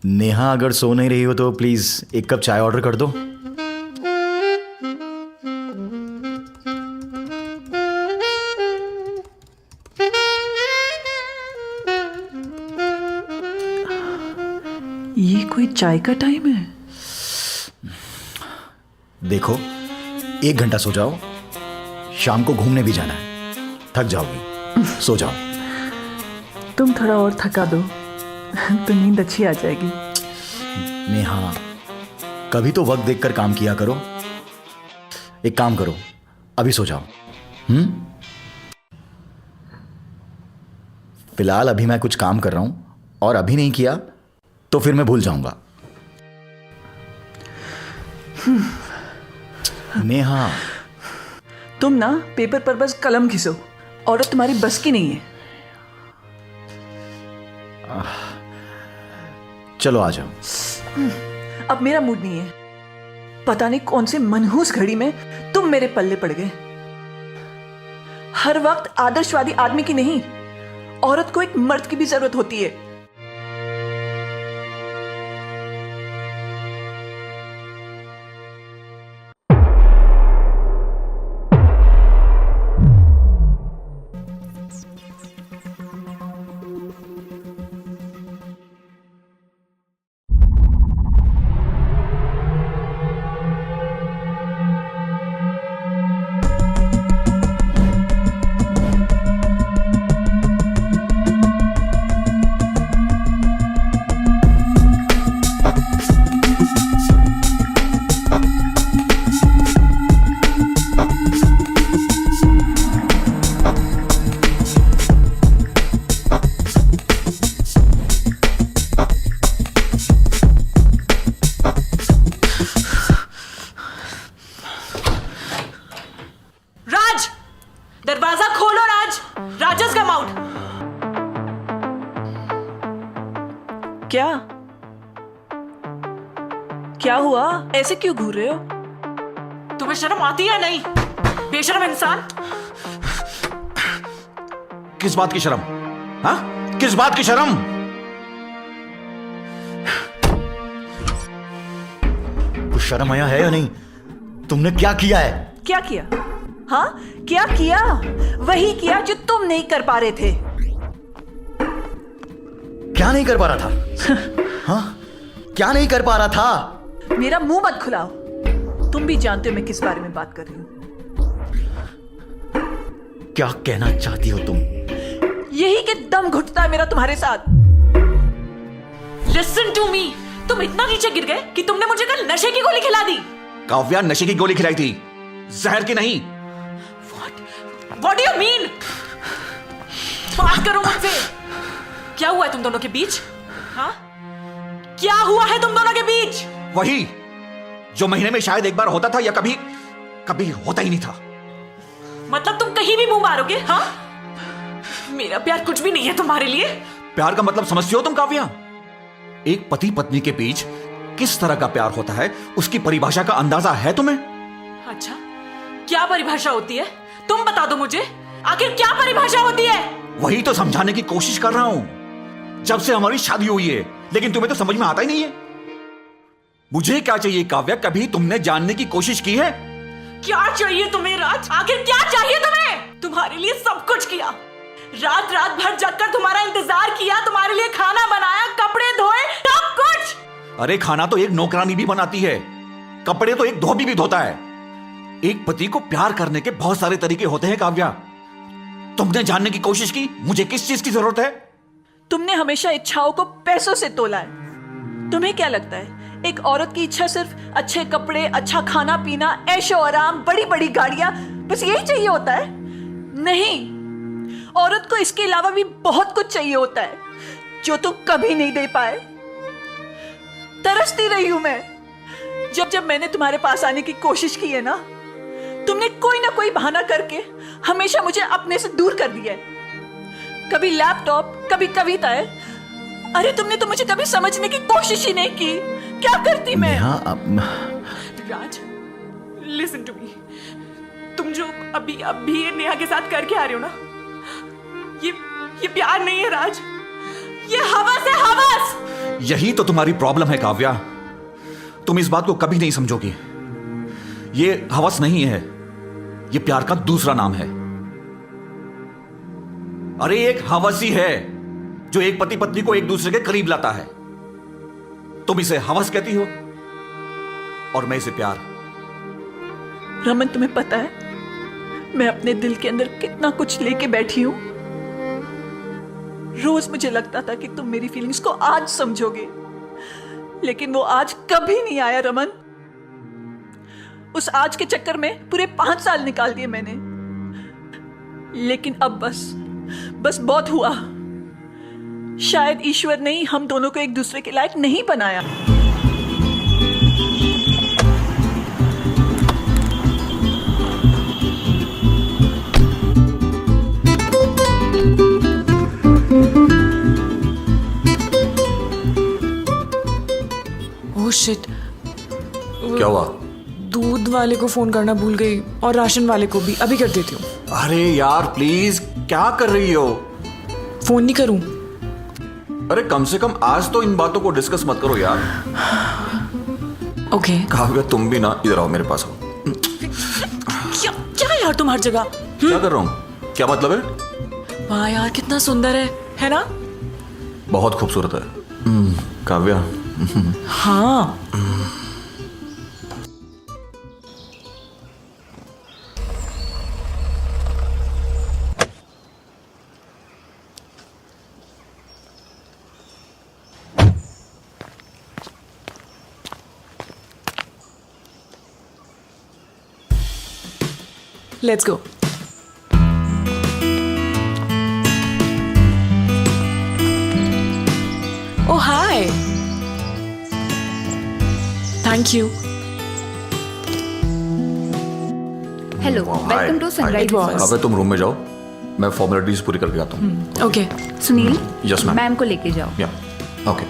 नेहा अगर सो नहीं रही हो तो प्लीज एक कप चाय ऑर्डर कर दो। ये कोई चाय का टाइम है? देखो 1 घंटा सो जाओ, शाम को घूमने भी जाना है, थक जाओगी, सो जाओ। तुम थोड़ा और थका दो तो नींद अच्छी आ जाएगी। नेहा कभी तो वक्त देखकर काम किया करो। एक काम करो, अभी सो जाओ। फिलहाल अभी मैं कुछ काम कर रहा हूं और अभी नहीं किया तो फिर मैं भूल जाऊंगा। नेहा तुम ना पेपर पर बस कलम घिसो, औरत तुम्हारी बस की नहीं है। चलो आ जाओ। अब मेरा मूड नहीं है। पता नहीं कौन से मनहूस घड़ी में तुम मेरे पल्ले पड़ गए। हर वक्त आदर्शवादी आदमी की नहीं, औरत को एक मर्द की भी जरूरत होती है। दरवाजा खोलो राज, राजस कम आउट। क्या क्या हुआ? ऐसे क्यों घूर रहे हो? तुम्हें शर्म आती है नहीं? बेशर्म इंसान। किस बात की शर्म? हाँ, किस बात की शर्म? कुछ शर्म आया है या नहीं? तुमने क्या किया है? क्या किया? हाँ, क्या किया? वही किया जो तुम नहीं कर पा रहे थे। क्या नहीं कर पा रहा था? हाँ, क्या नहीं कर पा रहा था? मेरा मुंह मत खुलाओ। तुम भी जानते हो मैं किस बारे में बात कर रही हूं। क्या कहना चाहती हो तुम? यही कि दम घुटता है मेरा तुम्हारे साथ। लिसन टू मी, तुम इतना नीचे गिर गए कि तुमने मुझे कल नशे की गोली खिला दी। काव्या नशे की गोली खिलाई थी, जहर की नहीं। What do you mean? बात करो मुझसे। क्या हुआ है तुम दोनों के बीच? हाँ? क्या हुआ है तुम दोनों के बीच? वही जो महीने में शायद एक बार होता था या कभी कभी होता ही नहीं था। मतलब तुम कहीं भी मुंह मारोगे? हाँ? मेरा प्यार कुछ भी नहीं है तुम्हारे लिए। प्यार का मतलब समझती हो तुम काव्या? एक पति पत्नी के बीच किस तरह का प्यार होता है उसकी परिभाषा का अंदाजा है तुम्हें? अच्छा, क्या परिभाषा होती है? तुम बता दो मुझे, आखिर क्या परिभाषा होती है? वही तो समझाने की कोशिश कर रहा हूं जब से हमारी शादी हुई है, लेकिन तुम्हें तो समझ में आता ही नहीं है। मुझे क्या चाहिए काव्या, कभी तुमने जानने की कोशिश की है? क्या चाहिए तुम्हें राज? आखिर क्या चाहिए तुम्हें? तुम्हारे लिए सब कुछ किया, रात रात भर जगकर तुम्हारा इंतजार किया, तुम्हारे लिए खाना बनाया, कपड़े धोए, सब कुछ। अरे खाना तो एक नौकरानी भी बनाती है, कपड़े तो एक धोबी भी धोता है। एक पति को प्यार करने के बहुत सारे तरीके होते हैं काव्या। तुमने जानने की कोशिश की मुझे किस चीज की जरूरत है? तुमने हमेशा इच्छाओं को पैसों से तोला है। तुम्हें क्या लगता है एक औरत की इच्छा सिर्फ अच्छे कपड़े, अच्छा खाना पीना, ऐशो आराम, बड़ी बड़ी गाड़ियां, बस यही चाहिए होता है? नहीं, औरत को इसके अलावा भी बहुत कुछ चाहिए होता है जो तुम कभी नहीं दे पाए। तरसती रही हूं मैं। जब जब मैंने तुम्हारे पास आने की कोशिश की है ना, तुमने कोई ना कोई बहाना करके हमेशा मुझे अपने से दूर कर दिया है। कभी लैपटॉप, कभी कविताएं। अरे तुमने तो मुझे कभी समझने की कोशिश ही नहीं की। क्या करती मैं? राज, लिसन टू मी। तुम जो अभी ये नेहा के साथ करके आ रहे हो ना, ये प्यार नहीं है राज, ये हवस है, हवस। यही तो तुम्हारी प्रॉब्लम है काव्या। तुम इस बात को कभी नहीं समझोगी। ये हवस नहीं है, ये प्यार का दूसरा नाम है। अरे एक हवस ही है जो एक पति पत्नी को एक दूसरे के करीब लाता है। तुम इसे हवस कहती हो और मैं इसे प्यार। रमन, तुम्हें पता है मैं अपने दिल के अंदर कितना कुछ लेके बैठी हूं। रोज मुझे लगता था कि तुम मेरी फीलिंग्स को आज समझोगे, लेकिन वो आज कभी नहीं आया रमन। उस आज के चक्कर में पूरे 5 साल निकाल दिए मैंने, लेकिन अब बस बहुत हुआ। शायद ईश्वर ने ही हम दोनों को एक दूसरे के लायक नहीं बनाया। ओह शिट, क्या हुआ? दूध वाले को फोन करना भूल गई और राशन वाले को भी। अभी कर देती हूँ। अरे यार प्लीज, क्या कर रही हो? फोन नहीं करूँ? अरे कम से कम आज तो इन बातों को डिस्कस मत करो यार। ओके। काव्या तुम भी ना इधर आओ, मेरे पास आओ। क्या क्या यार तुम हर जगह। क्या कर रहा हूँ? क्या मतलब है? वाह यार कितना सुंदर है ना? बहुत खूबसूरत है काव्या। हाँ। Let's go. Oh, hi. Thank you. Hello, welcome to Sunrise It was. Kavya तुम रूम में जाओ, मैं फॉर्मेलिटीज पूरी करके आता हूँ। Okay. Sunil, yes ma'am. Ma'am को लेके जाओ। या ओके।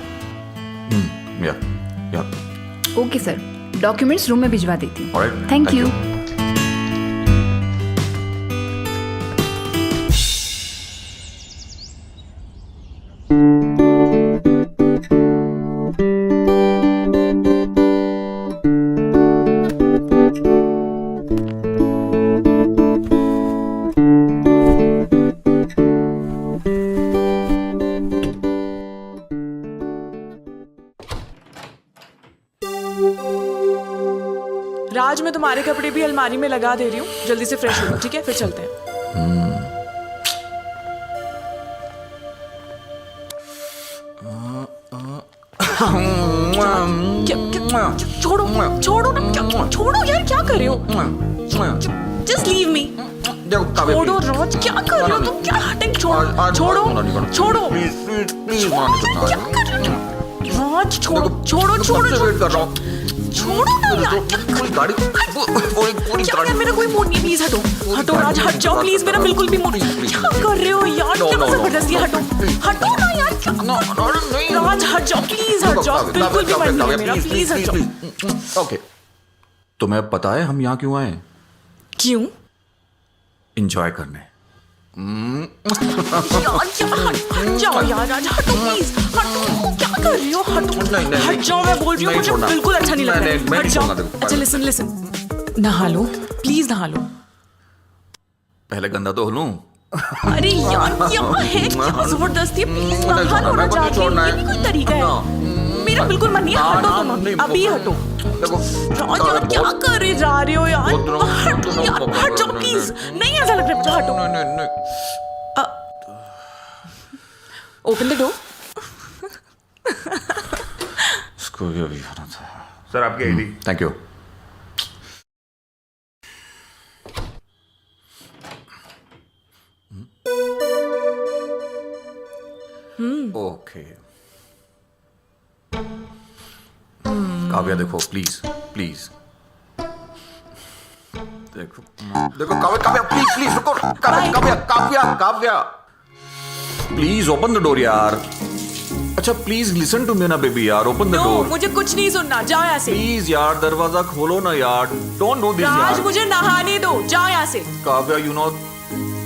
या या ओके सर, डॉक्यूमेंट्स रूम में भिजवा देती हूँ। Alright, thank you. राज, मैं तुम्हारे कपड़े भी अलमारी में लगा दे रही हूँ, जल्दी से फ्रेश हो लो, ठीक है? फिर चलते हैं। छोड़ो छोड़ो ना, छोड़ो यार, क्या कर रहे हो? Just leave me. छोड़ो राज, क्या कर रहे हो तुम? क्या हटिंग? छोड़ो छोड़ो छोड़ो। क्या कर रहे हो राज? छोड़ो छोड़ो छोड़ो छोड़ो ना यार, क्या यार, मेरा कोई मूड नहीं, प्लीज हटो हटो राज, हट जाओ प्लीज, मेरा बिल्कुल भी मूड। क्या कर रहे हो यार? क्या जबरदस्ती? हटो हटो ना यार, क्या राज, हट जाओ प्लीज, हट जाओ, बिल्कुल भी मन नहीं है मेरा, प्लीज हट जाओ। ओके, तुम्हें पता है हम यहाँ क्यों आए? क्यों? एंजॉय करने। यार हट जाओ यार राज, हटो प्लीज, हटो, क्या कर रही हो? हटो हट जाओ, मैं बोल रही हूँ, मुझे बिल्कुल अच्छा नहीं लग रहा है, हट जाओ। अच्छा लिसन लिसन, नहा लो प्लीज, नहा लो। पहले गंदा तो हो लूं। अरे यार क्या है, क्या जबरदस्ती, प्लीज नहा लो ना जाके, ये नहीं कोई तरीका है, मेरा बिल्कुल मन नहीं है, हटो तुम अभी, हटो। राज यार क्या कर जा रहे हो यार? हट यार, हट जाओ प्लीज, नहीं ऐसा लग रहा है मुझे, हटो। Open the door. इसको भी अभी आना था। सर आपकी ID. Thank you. Okay Kavya देखो, प्लीज प्लीज देखो देखो काव्या, काव्या प्लीज प्लीज रुको, Kavya Kavya Kavya Kavya please open the door यार। अच्छा प्लीज लिसन टू मी ना बेबी यार, ओपन द नो, डोर मुझे कुछ नहीं सुनना, जाओ यहाँ से। प्लीज यार, दरवाजा खोलो ना यार, डोंट डू दिस राज यार। मुझे नहाने दो, जाओ यहाँ से। काव्या यू नो,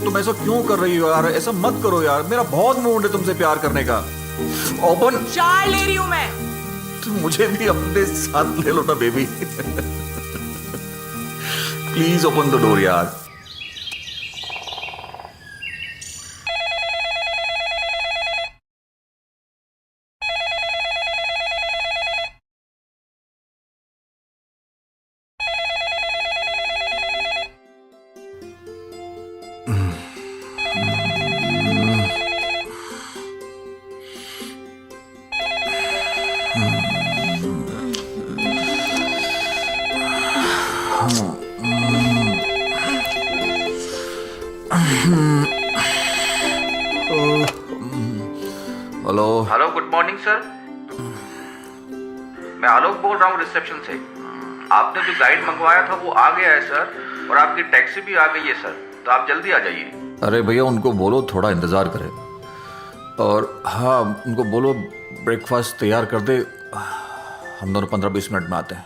तुम ऐसा क्यों कर रही हो यार? ऐसा मत करो यार, मेरा बहुत मूड है तुमसे प्यार करने का। ओपन। 4 ले रही हूं मैं। तो मुझे भी अपने साथ ले लो ना baby. Please open the door यार। Hello. Hello, good morning sir. मैं आलोक बोल रहा हूँ रिसेप्शन से। आपने जो गाइड मंगवाया था वो आ गया है सर, और आपकी टैक्सी भी आ गई है सर, तो आप जल्दी आ जाइए। अरे भैया उनको बोलो थोड़ा इंतजार करें, और हाँ उनको बोलो ब्रेकफास्ट तैयार कर दे। हम दोनों 15-20 मिनट में आते हैं।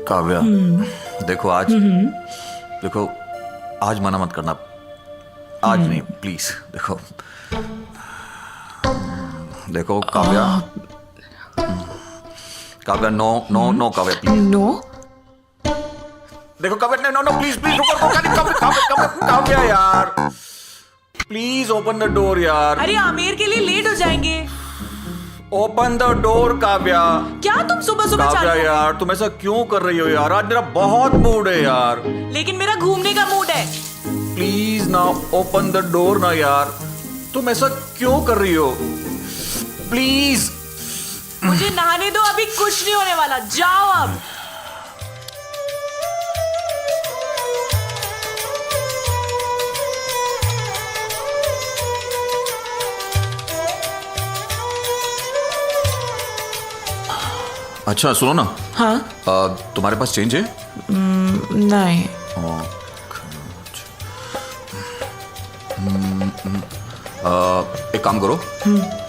काव्या, देखो आज मना मत करना। आज नहीं, प्लीज। देखो Kavya, no Kavya please. No. देखो काव्या, नो प्लीज काव्या यार, प्लीज ओपन द डोर यार। अरे आमिर के लिए लेट हो जाएंगे। Open the door Kavya. क्या तुम सुबह सुबह काव्या यार, तुम ऐसा क्यों कर रही हो यार? आज मेरा बहुत मूड है यार। लेकिन मेरा घूमने का मूड है। प्लीज ना ओपन द डोर ना यार। तुम ऐसा क्यों कर रही हो? प्लीज। मुझे नहाने दो, अभी कुछ नहीं होने वाला। जाओ अब। अच्छा सुनो ना। हाँ। तुम्हारे पास चेंज है? नहीं। एक काम करो,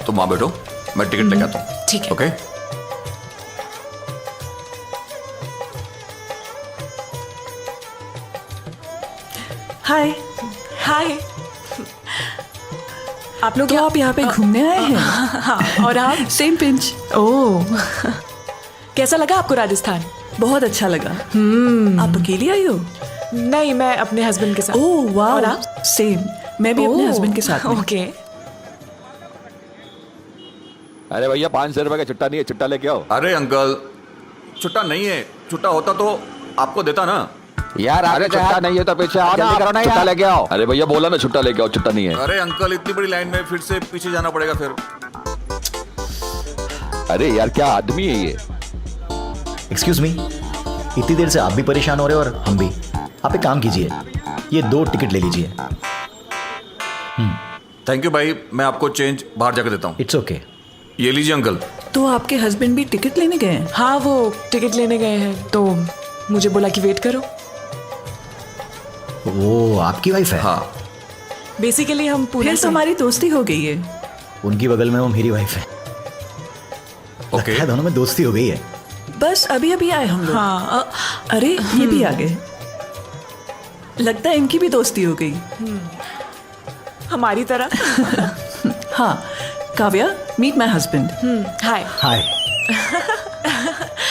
तुम वहां बैठो, मैं टिकट लेके आता हूँ। ठीक है। ओके। हाय। हाय। आप लोग तो आप यहाँ पे घूमने आए हैं? हाँ, और आप? Same pinch. ओह, कैसा लगा आपको राजस्थान? बहुत अच्छा लगा। आप अकेली आई हो? नहीं, मैं अपने हस्बैंड के साथ। ओह वाह। और आप? सेम, मैं भी अपने ओह, हस्बैंड के साथ में। ओके। अरे भैया 500 रुपए का चिट्टा नहीं है, चिट्टा लेके आओ। अरे अंकल, छुट्टा नहीं है। छुट्टा होता तो आपको देता ना। यार अरे चिट्टा नहीं है तो पीछे आओ ना, करो ना, चिट्टा लेके आओ। अरे भैया बोला ना चिट्टा लेके आओ, चिट्टा नहीं है। अरे अंकल, इतनी बड़ी लाइन में फिर से पीछे जाना पड़ेगा फिर। अरे यार क्या आदमी है ये। एक्सक्यूज मी, इतनी देर से आप भी परेशान हो रहे हो और हम भी। आप एक काम कीजिए, ये 2 टिकट ले लीजिए। थैंक यू भाई, मैं आपको चेंज बाहर जाकर देता हूँ। It's okay. ये लीजिए अंकल। तो आपके हस्बैंड भी टिकट लेने गए हैं? हाँ, वो टिकट लेने गए हैं, तो मुझे बोला कि वेट करो। वो आपकी वाइफ है? हाँ। बेसिकली हम पूरे फिर तो हमारी दोस्ती हो गई है। उनकी बगल में वो मेरी वाइफ है। ओके। लगता है दोनों में दोस्ती हो गई है। बस अभी अभी आए हम लोग। हाँ। अरे ये भी आ गए। लगता है इनकी भी दोस्ती हो गई। हमारी तरह। हाँ, Kavya, meet my husband. Hi. Hi.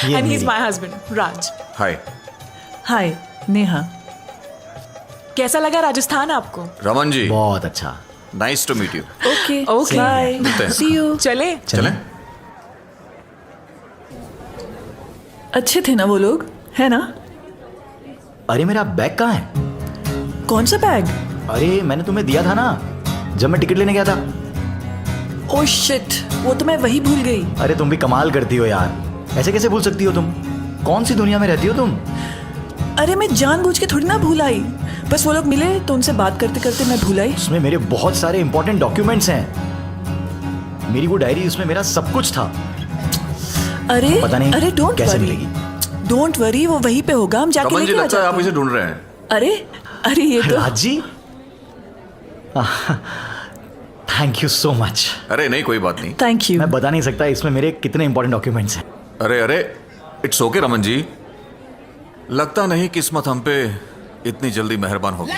ये एंड ही इज मेरी- my husband Raj. Hi hi, Neha. कैसा लगा राजस्थान आपको? रमन जी, बहुत अच्छा। Nice to meet you. Okay Okay. Bye, मिलते हैं। See you. चले। चलें? अच्छे थे ना वो लोग, है ना? अरे मेरा बैग कहाँ है? कौन सा बैग? अरे मैंने तुम्हें दिया था ना जब मैं टिकट लेने गया था। ओह शिट, वो तो मैं वही भूल गई। अरे तुम भी कमाल करती हो यार, ऐसे कैसे भूल सकती हो तुम? कौन सी दुनिया में रहती हो तुम? अरे मैं जानबूझ के थोड़ी ना भूल आई, बस वो लोग मिले तो उनसे बात करते करते मैं भूल आई। उसमें मेरे बहुत सारे इंपॉर्टेंट डॉक्यूमेंट्स हैं। मेरी वो डायरी, उसमें मेरा सब कुछ था। अरे पता नहीं अरे डोंट कैसे वरी, मिलेगी। डोंट वरी, वो वहीं पे होगा, हम जाके रमन जी, लेके आ लगता है आप जाते इसे हैं। ढूंढ रहे हैं। अरे ये तो Raj ji, thank you so much. अरे नहीं, कोई बात नहीं। Thank you. मैं बता नहीं सकता इसमें मेरे कितने इंपॉर्टेंट डॉक्यूमेंट्स हैं। अरे इट्स ओके रमन जी। लगता नहीं किस्मत हम पे इतनी जल्दी मेहरबान होगी।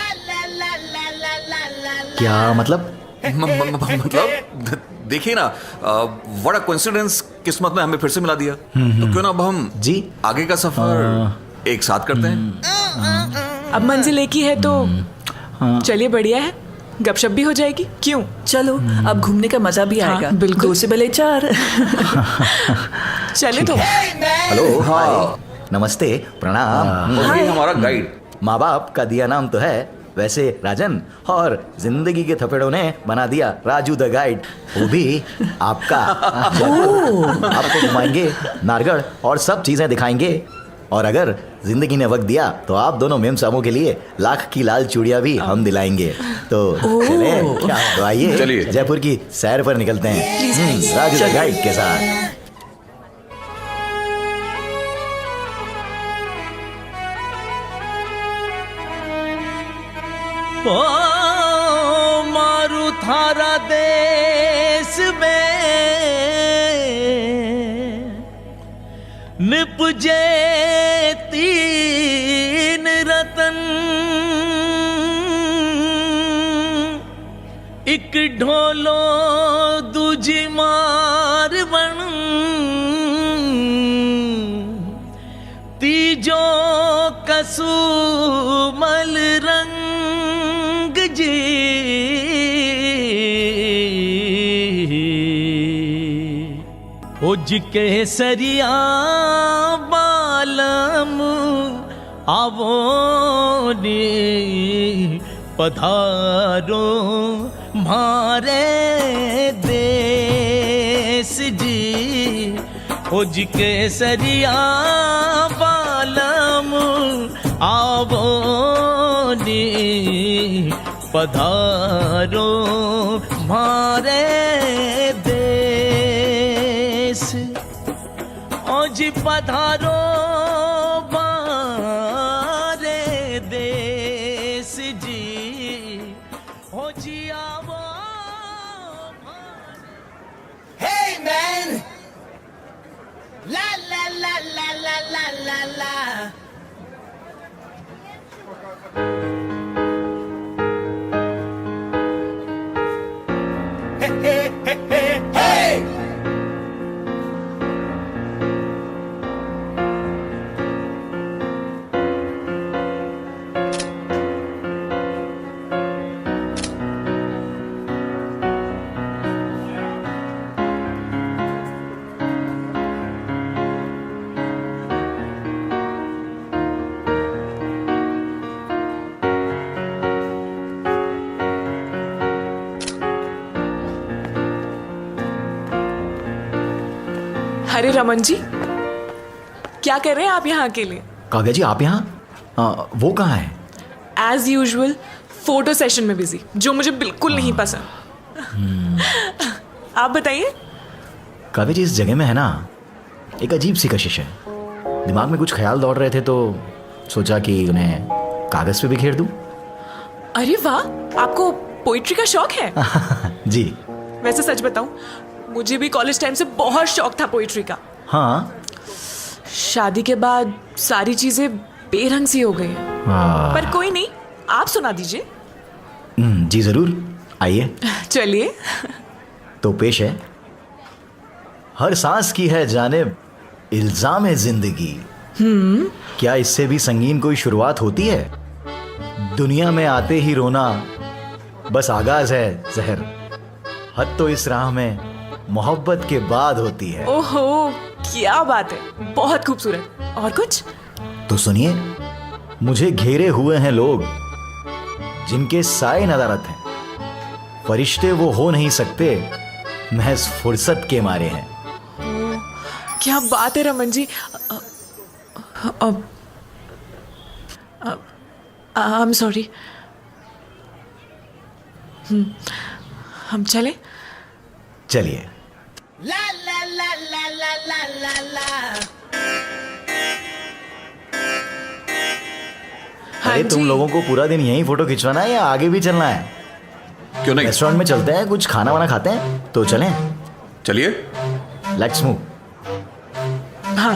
क्या मतलब? मतलब देखिए ना, व्हाट अ कोइंसिडेंस, किस्मत ने हमें फिर से मिला दिया। तो क्यों ना अब हम जी आगे का सफर एक साथ करते हैं। अब मंजिल एक ही है तो चलिए, बढ़िया है, गपशप भी हो जाएगी। क्यों? चलो अब घूमने का मजा भी हाँ, आएगा। बिल्कुल। 2 से भले 4। चले तो। हेलो, हाय, नमस्ते, प्रणाम। और ये हमारा गाइड। माँ बाप का दिया नाम तो है वैसे राजन, और जिंदगी के थपेड़ों ने बना दिया राजू द गाइड, वो भी आपका। आपको घुमाएंगे नारगढ़ और सब चीजें दिखाएंगे, और अगर जिंदगी ने वक्त दिया तो आप दोनों मेम सामों के लिए लाख की लाल चूड़ियां भी हम दिलाएंगे। तो चलें? तो आइए चलिए। जयपुर की सैर पर निकलते हैं राजू द गाइड के साथ। ओ मारू थारा देश में निपजे 3 रतन, एक ढोलो दूजी मार बन, तीजो कसुमल रंग जी। उज के सरिया बालम आवो ने पधारो मारे देश जी। उज के सरिया बालम आवो ने पधारो मारे देश। आज पधारो मारे देश जी। हो जी आवो। Hey man! La la la la la la la la. Hey hey hey hey hey! अरे रमन जी, क्या कर रहे हैं आप यहाँ अकेले? काव्या जी, आप यहाँ? वो कहाँ है? एज यूजुअल फोटो सेशन में बिजी, जो मुझे बिल्कुल नहीं पसंद। आप बताइए। काव्या जी, इस जगह में है ना एक अजीब सी कशिश है। दिमाग में कुछ ख्याल दौड़ रहे थे तो सोचा कि उन्हें कागज पे बिखेर दूं। अरे वाह, आपको पोइट्री का शौक है? जी। वैसे सच बताऊं, मुझे भी कॉलेज टाइम से बहुत शौक था पोइट्री का। हाँ। शादी के बाद सारी चीजें बेरंग सी हो गई हैं। पर कोई नहीं, आप सुना दीजिए। जी जरूर, आइए। चलिए। तो पेश है। हर सांस की है जानिब इल्जाम है जिंदगी। क्या इससे भी संगीन कोई शुरुआत होती है? दुनिया में आते ही रोना बस आगाज है जहर। हद तो इस राह में मोहब्बत के बाद होती है। ओहो, क्या बात है, बहुत खूबसूरत। और कुछ? तो सुनिए। मुझे घेरे हुए हैं लोग जिनके साए नदारत हैं। फरिश्ते वो हो नहीं सकते, महज फुर्सत के मारे हैं। क्या बात है Raman ji. I am sorry. हम चले? चलिए। La la la la la la la la. हाँ अरे तुम जी। लोगों को पूरा दिन यहीं फोटो खिंचवाना है या आगे भी चलना है? क्यों नहीं? रेस्टोरेंट में चलते हैं, कुछ खाना वाना खाते हैं। तो चलें? चलिए। Let's move. हाँ।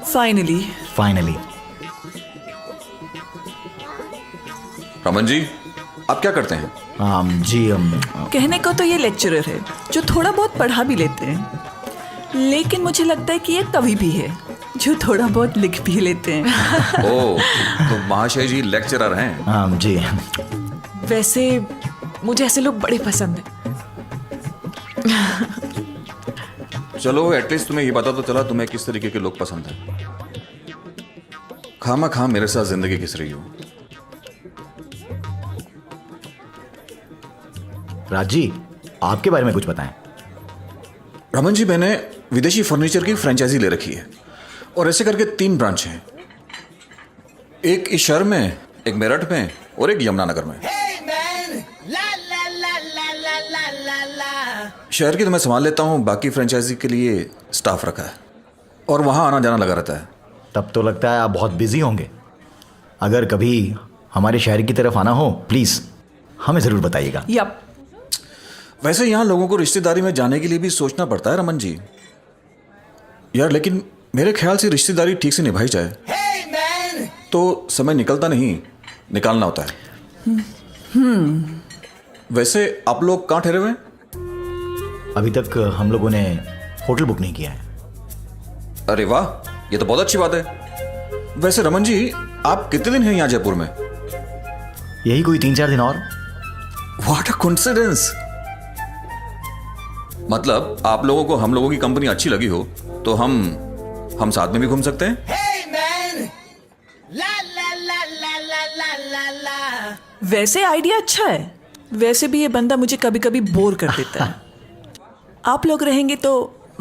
फाइनली। फाइनली। रमन जी, आप क्या करते हैं? जी कहने को तो ये लेक्चरर है जो थोड़ा बहुत पढ़ा भी लेते हैं, लेकिन मुझे लगता है कि ये कवि भी है जो थोड़ा बहुत लिख भी लेते हैं। ओह, तो महाशय जी लेक्चरर हैं? जी। वैसे मुझे ऐसे लोग बड़े पसंद हैं। चलो, एटलीस्ट तुम्हें ये पता तो चला तुम्हें किस तरीके के लोग पसंद हैं। खामा खा मेरे साथ जिंदगी घिस रही हो। राज जी, आपके बारे में कुछ बताएं। रमन जी, मैंने विदेशी फर्नीचर की फ्रेंचाइजी ले रखी है और ऐसे करके 3 ब्रांच हैं। एक इस शहर में, एक मेरठ में और एक यमुनानगर में। Hey man, la la la la la la la la. शहर की तो मैं संभाल लेता हूँ, बाकी फ्रेंचाइजी के लिए स्टाफ रखा है और वहाँ आना जाना लगा रहता है। तब तो लगता है आप बहुत बिजी होंगे। अगर कभी हमारे शहर की तरफ आना हो, प्लीज हमें जरूर बताइएगा। यप। वैसे यहाँ लोगों को रिश्तेदारी में जाने के लिए भी सोचना पड़ता है रमन जी यार, लेकिन मेरे ख्याल से रिश्तेदारी ठीक से निभाई जाए Hey man. तो समय निकलता नहीं, निकालना होता है। वैसे आप लोग कहाँ ठहरे हुए हैं? अभी तक हम लोगों ने होटल बुक नहीं किया है। अरे वाह, ये तो बहुत अच्छी बात है। वैसे रमन जी, आप कितने दिन हैं यहाँ जयपुर में? यही कोई 3-4 दिन और। What a coincidence. मतलब आप लोगों को हम लोगों की कंपनी अच्छी लगी हो तो हम साथ में भी घूम सकते हैं। Hey man. La la la la la la la la. वैसे आइडिया अच्छा है। वैसे भी ये बंदा मुझे कभी कभी बोर कर देता है। आप लोग रहेंगे तो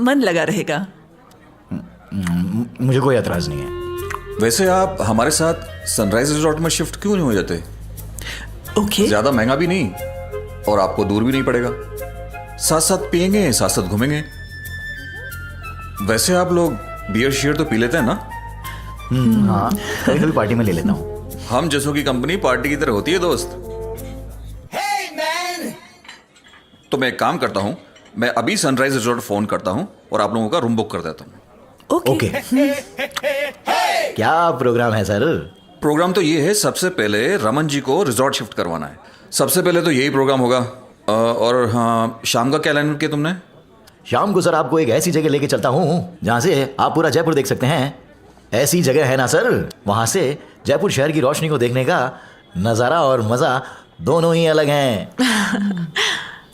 मन लगा रहेगा। मुझे कोई एतराज नहीं है। वैसे आप हमारे साथ सनराइज रिजॉर्ट में शिफ्ट क्यों नहीं हो जाते? ओके। ज्यादा महंगा भी नहीं और आपको दूर भी नहीं पड़ेगा। साथ साथ पिएंगे, साथ साथ घूमेंगे। वैसे आप लोग बियर शेयर तो पी लेते हैं ना? हाँ, कभी कभी पार्टी में ले लेता हूँ। हम जैसों की कंपनी पार्टी की तरह होती है दोस्त। Hey man. तो मैं एक काम करता हूँ, मैं अभी सनराइज रिजॉर्ट फोन करता हूँ और आप लोगों का रूम बुक कर देता हूँ। ओके। क्या प्रोग्राम है सर? प्रोग्राम तो ये है, सबसे पहले रमन जी को रिजॉर्ट शिफ्ट करवाना है। सबसे पहले तो यही प्रोग्राम होगा। और हाँ, शाम का क्या प्लान किया तुमने? शाम को सर आपको एक ऐसी जगह लेके चलता हूँ जहाँ से आप पूरा जयपुर देख सकते हैं। ऐसी जगह है ना सर, वहाँ से जयपुर शहर की रोशनी को देखने का नज़ारा और मज़ा दोनों ही अलग हैं।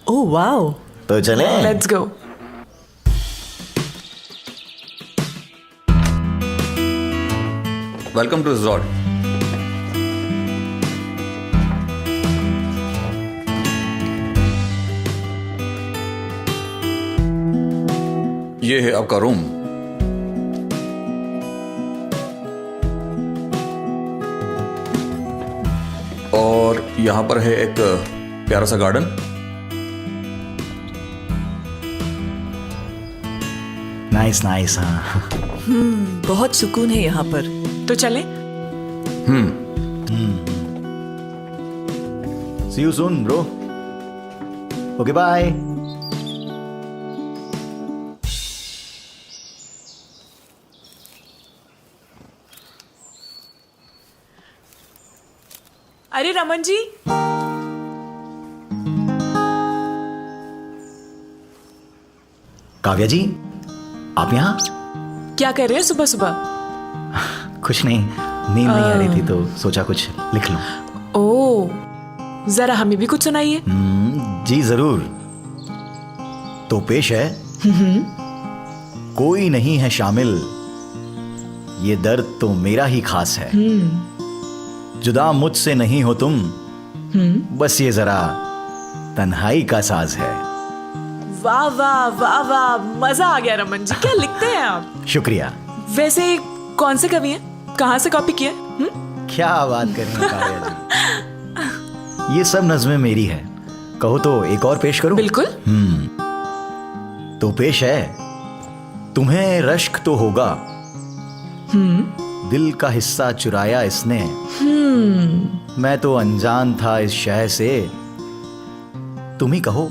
Oh wow. तो चलें। Let's go. Welcome to resort. ये है आपका रूम। और यहां पर है एक प्यारा सा गार्डन। Nice nice. हाँ, बहुत सुकून है यहाँ पर। तो चले। See you soon bro. Okay bye. अरे रमन जी, काव्या जी, आप यहाँ? क्या कर रहे हैं सुबह सुबह? कुछ नहीं, नींद नहीं आ रही थी तो सोचा कुछ लिख लूं। ओह, जरा हमें भी कुछ सुनाइए। जी जरूर। तो पेश है, कोई नहीं है शामिल, ये दर्द तो मेरा ही खास है। जुदा मुझसे नहीं हो तुम, बस ये जरा तन्हाई का साज है। वाह वाह वाह वाह, मजा आ गया रमन जी। क्या लिखते हैं आप? शुक्रिया। वैसे कौन से कवि हैं? कहाँ से कॉपी किए? क्या बात कर रही हैं काव्या जी, ये सब नज़में मेरी है। कहो तो एक और पेश करूं? बिल्कुल। तो पेश है, तुम्हें रश्क तो होगा, दिल का हिस्सा चुराया इसने, मैं तो अनजान था इस शहर से, तुम ही कहो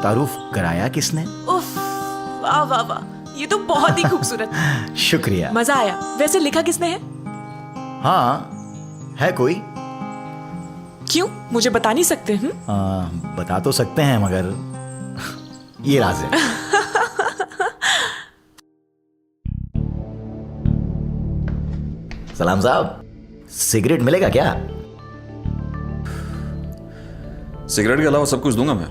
तारुफ कराया किसने? उफ, वाह वाह वाह, ये तो बहुत ही खूबसूरत है। शुक्रिया। मजा आया। वैसे लिखा किसने है? हाँ, है कोई? क्यों, मुझे बता नहीं सकते? बता तो सकते हैं मगर ये राज है। सलाम साहब, सिगरेट मिलेगा क्या? सिगरेट के अलावा सब कुछ दूंगा मैं।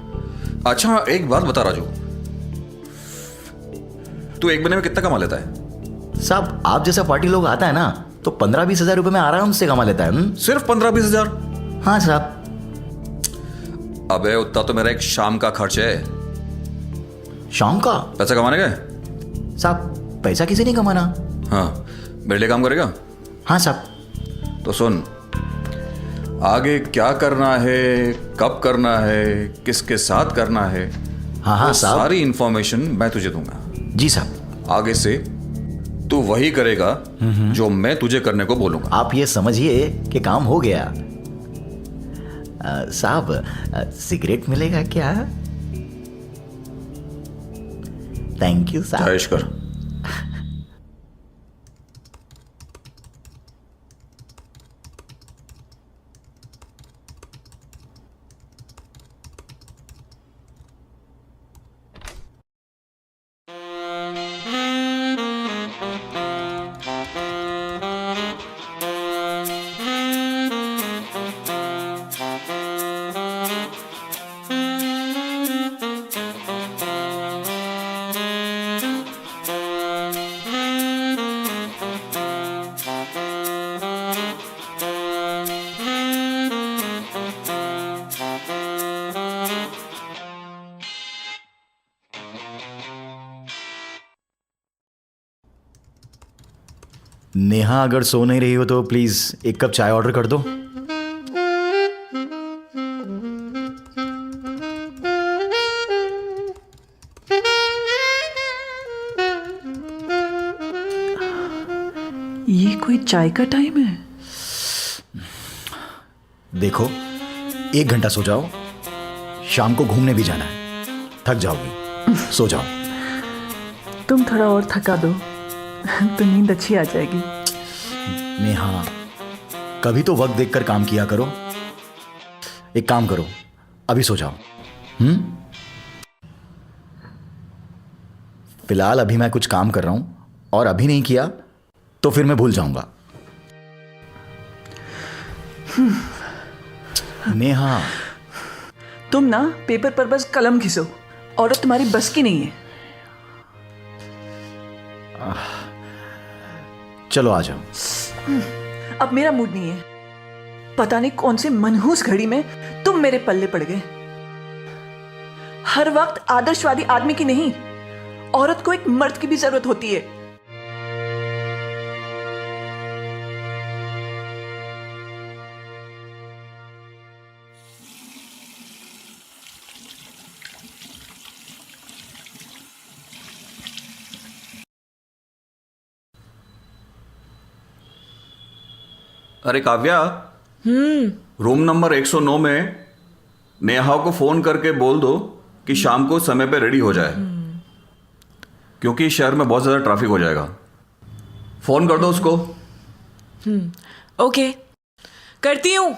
अच्छा एक बात बता राजू, तू एक महीने में कितना कमा लेता है? साहब आप जैसा पार्टी लोग आता है ना तो 15-20 हजार रुपए में आराम से कमा लेता है। सिर्फ 15-20 हजार? हाँ साहब। अबे उतना तो मेरा एक शाम का खर्च है। शाम का? पैसा कमाने का? साहब पैसा किसी नहीं कमाना। हाँ, मेरे लिए काम करेगा? हाँ साहब। तो सुन, आगे क्या करना है, कब करना है, किसके साथ करना है, हाँ साहब, सारी इंफॉर्मेशन मैं तुझे दूंगा। जी साहब। आगे से तू वही करेगा जो मैं तुझे करने को बोलूंगा। आप ये समझिए कि काम हो गया। साहब सिगरेट मिलेगा क्या? थैंक यू साहब। जायश कर। नेहा अगर सो नहीं रही हो तो प्लीज एक कप चाय ऑर्डर कर दो। ये कोई चाय का टाइम है? देखो 1 घंटा सो जाओ, शाम को घूमने भी जाना है, थक जाओगी, सो जाओ। तुम थोड़ा और थका दो तो नींद अच्छी आ जाएगी। नेहा कभी तो वक्त देखकर काम किया करो। एक काम करो, अभी सो जाओ। फिलहाल अभी मैं कुछ काम कर रहा हूं और अभी नहीं किया तो फिर मैं भूल जाऊंगा। नेहा तुम ना पेपर पर बस कलम घिसो, औरत तुम्हारी बस की नहीं है। चलो आ जाओ। अब मेरा मूड नहीं है। पता नहीं कौन से मनहूस घड़ी में तुम मेरे पल्ले पड़ गए। हर वक्त आदर्शवादी आदमी की नहीं, औरत को एक मर्द की भी जरूरत होती है। अरे काव्या, रूम नंबर 109 में नेहा को फोन करके बोल दो कि शाम को समय पे रेडी हो जाए, क्योंकि शहर में बहुत ज्यादा ट्रैफिक हो जाएगा। फोन कर दो उसको। ओके, करती हूँ।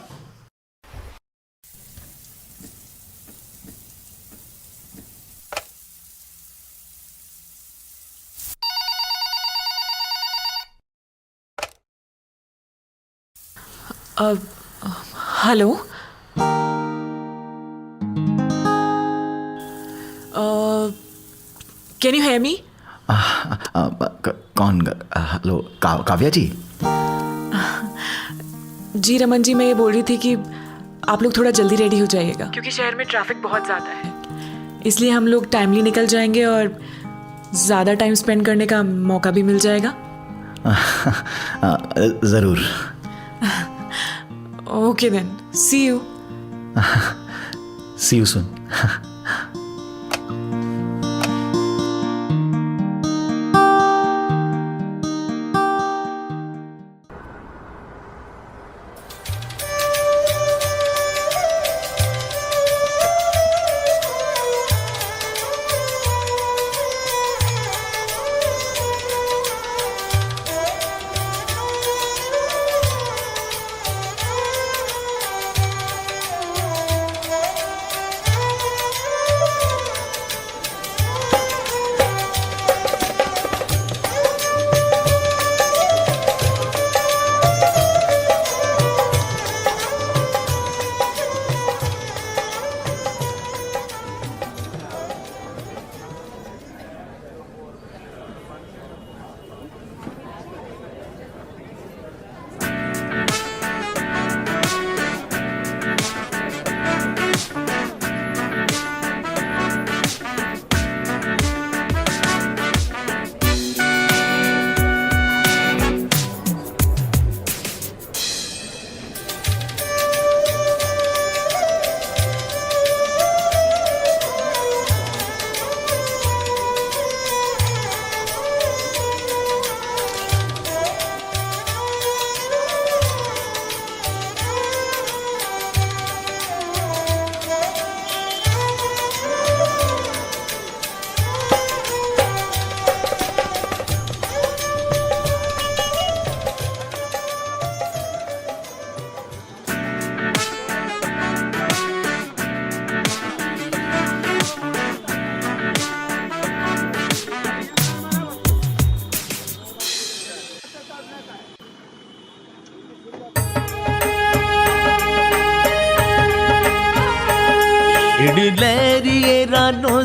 Hello, can you hear me? कौन? हेलो काव्या जी। जी रमन जी, मैं ये बोल रही थी कि आप लोग थोड़ा जल्दी रेडी हो जाइएगा, क्योंकि शहर में ट्रैफिक बहुत ज़्यादा है। इसलिए हम लोग टाइमली निकल जाएंगे और ज़्यादा टाइम स्पेंड करने का मौका भी मिल जाएगा। ज़रूर। Okay then, see you. See you soon.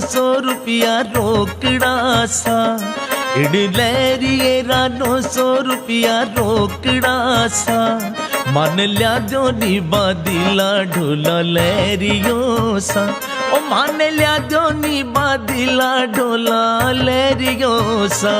सौ रुपया रोकड़ा सा इडलेरिए 900 रुपया रोकड़ा सा मान लिया जो नी बादिला ढोला लहरियो सा ओ मान लिया जो नी बादिला ढोला लहरियो सा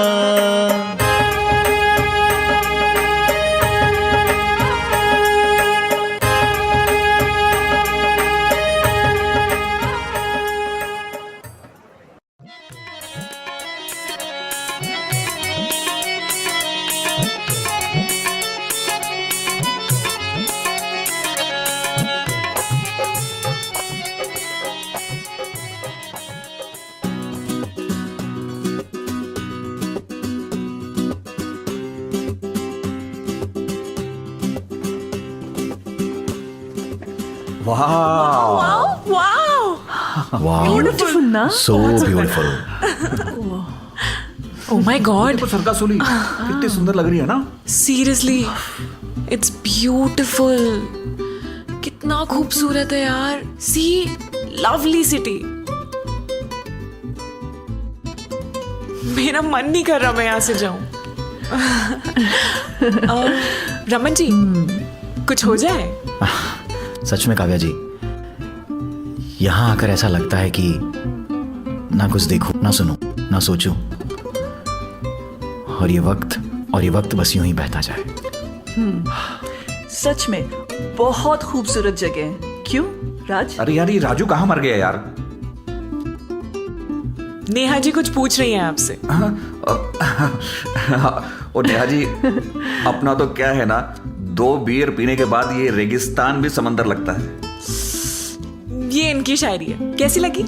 वाह ब्यूटीफुल ना? So beautiful. Oh my God. सरका सोली कितनी सुंदर लग रही है ना। Seriously, it's beautiful. कितना खूबसूरत है यार। See, lovely city. मेरा मन नहीं कर रहा मैं यहाँ से जाऊं। रमन जी, कुछ हो जाए? सच में काव्या जी, यहाँ आकर ऐसा लगता है कि ना कुछ देखूं, ना सुनूं, ना सोचूं, और ये वक्त बस यूं ही बहता जाए। सच में बहुत खूबसूरत जगह है। क्यों राज? अरे यार, ये राजू कहाँ मर गया यार? नेहा जी कुछ पूछ रही हैं आपसे। और नेहा जी, अपना तो क्या है ना, 2 बियर पीने के बाद ये रेगिस्तान भी समंदर लगता है। ये इनकी शायरी है, कैसी लगी?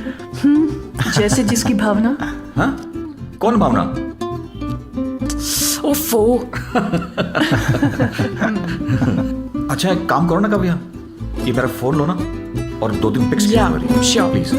जैसे जिसकी भावना। हाँ? कौन भावना? ओफो। अच्छा, एक काम करो ना काव्या, ये मेरा फोन लो ना और 2-3 पिक्स sure. प्लीज।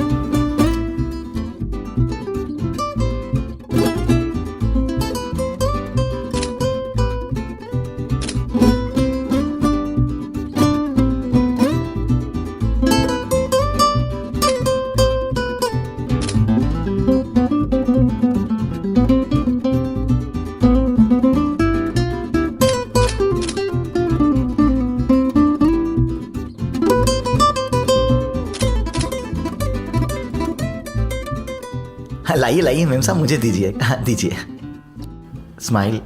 लाइए लाइए मेम साहब, मुझे दीजिए। दीजिए। स्माइल।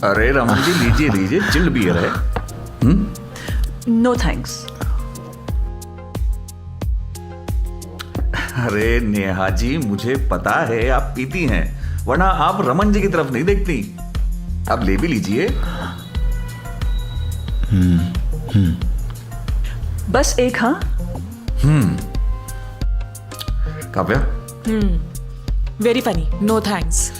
अरे रमन जी, लीजिए लीजिए, चिल्ड बियर है। No thanks. अरे नेहा जी, मुझे पता है आप पीती हैं, वरना आप रमन जी की तरफ नहीं देखती। अब ले भी लीजिए। बस एक। हाँ Kavya, very funny, no thanks.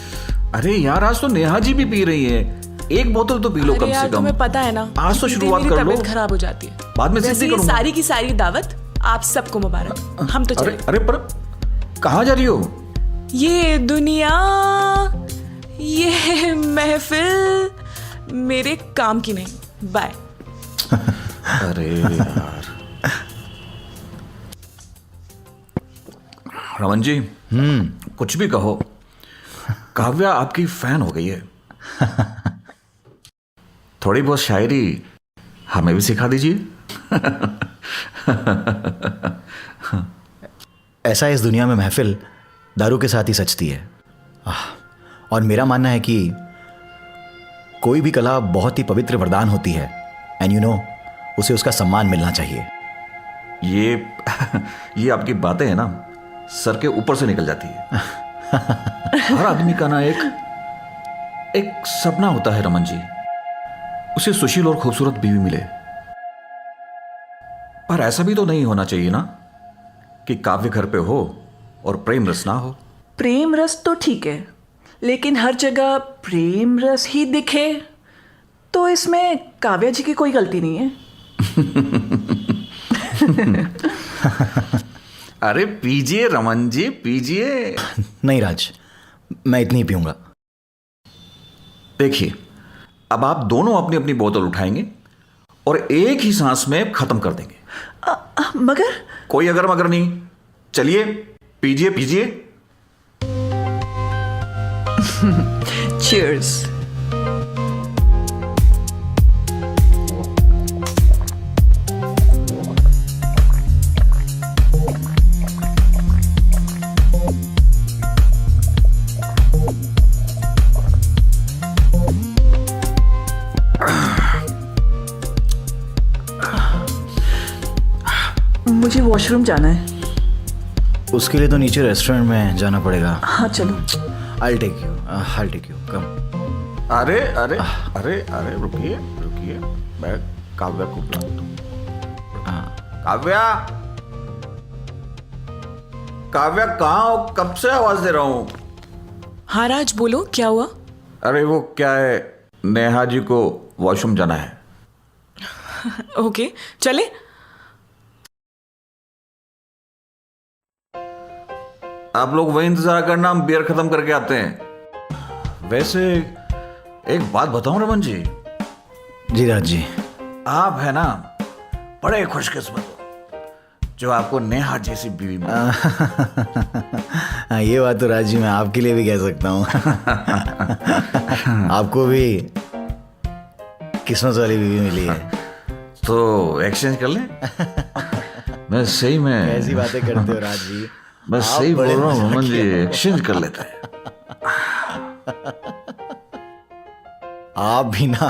अरे यार, आज तो नेहा जी भी पी रही है, एक बोतल तो पी लो कम से कम। तुम्हें पता है ना, आज तो शुरुआत कर लो, तबीयत खराब हो जाती है। बाद में वैसे जिद्दी ये करूंगा। सारी की सारी दावत आप सबको मुबारक। हम तो अरे चले। अरे, पर कहाँ जा रही हो? ये दुनिया, ये महफिल मेरे काम की नहीं। बाय। अरे यार रमन जी, कुछ भी कहो, काव्या आपकी फैन हो गई है। थोड़ी बहुत शायरी हमें भी सिखा दीजिए। ऐसा इस दुनिया में महफिल दारू के साथ ही सजती है। और मेरा मानना है कि कोई भी कला बहुत ही पवित्र वरदान होती है, एंड यू नो, उसे उसका सम्मान मिलना चाहिए। ये आपकी बातें हैं ना, सर के ऊपर से निकल जाती है। हर आदमी का ना एक सपना होता है रमन जी, उसे सुशील और खूबसूरत बीवी मिले। पर ऐसा भी तो नहीं होना चाहिए ना कि काव्य घर पे हो और प्रेम रस ना हो। प्रेम रस तो ठीक है, लेकिन हर जगह प्रेम रस ही दिखे तो इसमें काव्या जी की कोई गलती नहीं है। अरे पीजिए रमन जी, पीजिए। नहीं राज, मैं इतनी ही पीऊंगा। देखिए, अब आप दोनों अपनी अपनी बोतल उठाएंगे और एक ही सांस में खत्म कर देंगे। मगर कोई अगर मगर नहीं। चलिए पीजिए पीजिए। चीयर्स। मुझे वॉशरूम जाना है। उसके लिए तो नीचे रेस्टोरेंट में जाना पड़ेगा। हाँ चलो। I'll take you, come। अरे अरे अरे अरे रुकिए रुकिए, मैं काव्या को बुला दूं। काव्या, काव्या कहाँ हो? कब से आवाज दे रहा हूं। हाँ राज, बोलो क्या हुआ? अरे वो क्या है, नेहा जी को वॉशरूम जाना है। ओके चले। आप लोग वही इंतजार करना, हम बियर खत्म करके आते हैं। वैसे एक बात बताऊं रमन जी। जी राज जी। आप है ना बड़े खुशकिस्मत हो जो आपको नेहा जैसी बीवी मिली। ये बात तो राज जी मैं आपके लिए भी कह सकता हूँ। आपको भी किस्मत वाली बीवी मिली है। तो एक्सचेंज कर लें। मैं सही में ऐसी बातें करते हो राज जी। मैं आप सही बोल बड़े रहा हूँ रमन जी, मजाकिया हो। एक्सचेंज कर लेते हैं। आप भी ना।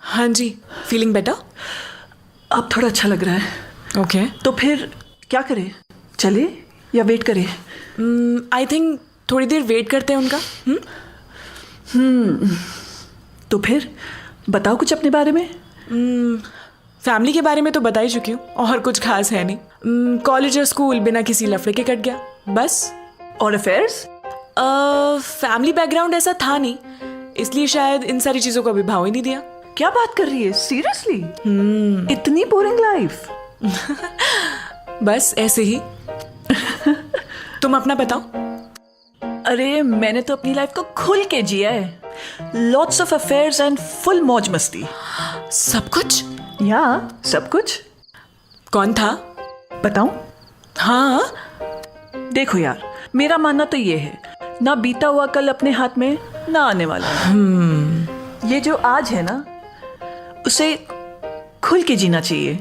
हाँ जी, फीलिंग बेटर? अब थोड़ा अच्छा लग रहा है। ओके। तो फिर क्या करें, चले या वेट करें? आई थिंक थोड़ी देर वेट करते हैं उनका। तो फिर बताओ कुछ अपने बारे में। फैमिली के बारे में तो बता ही चुकी हूँ, और कुछ खास है नहीं। कॉलेज और स्कूल बिना किसी लफड़े के कट गया, बस। और अफेयर्स? फैमिली बैकग्राउंड ऐसा था नहीं, इसलिए शायद इन सारी चीज़ों का भी भाव ही नहीं दिया। क्या बात कर रही है, सीरियसली? इतनी बोरिंग लाइफ? बस ऐसे ही। तुम अपना बताओ। अरे मैंने तो अपनी लाइफ को खुल के जिया है। Lots of affairs and full मौज मस्ती। सब कुछ? या सब कुछ। कौन था? बताऊं? हाँ। देखो यार, मेरा मानना तो ये है, ना बीता हुआ कल अपने हाथ में, ना आने वाला। ये जो आज है ना, उसे खुल के जीना चाहिए।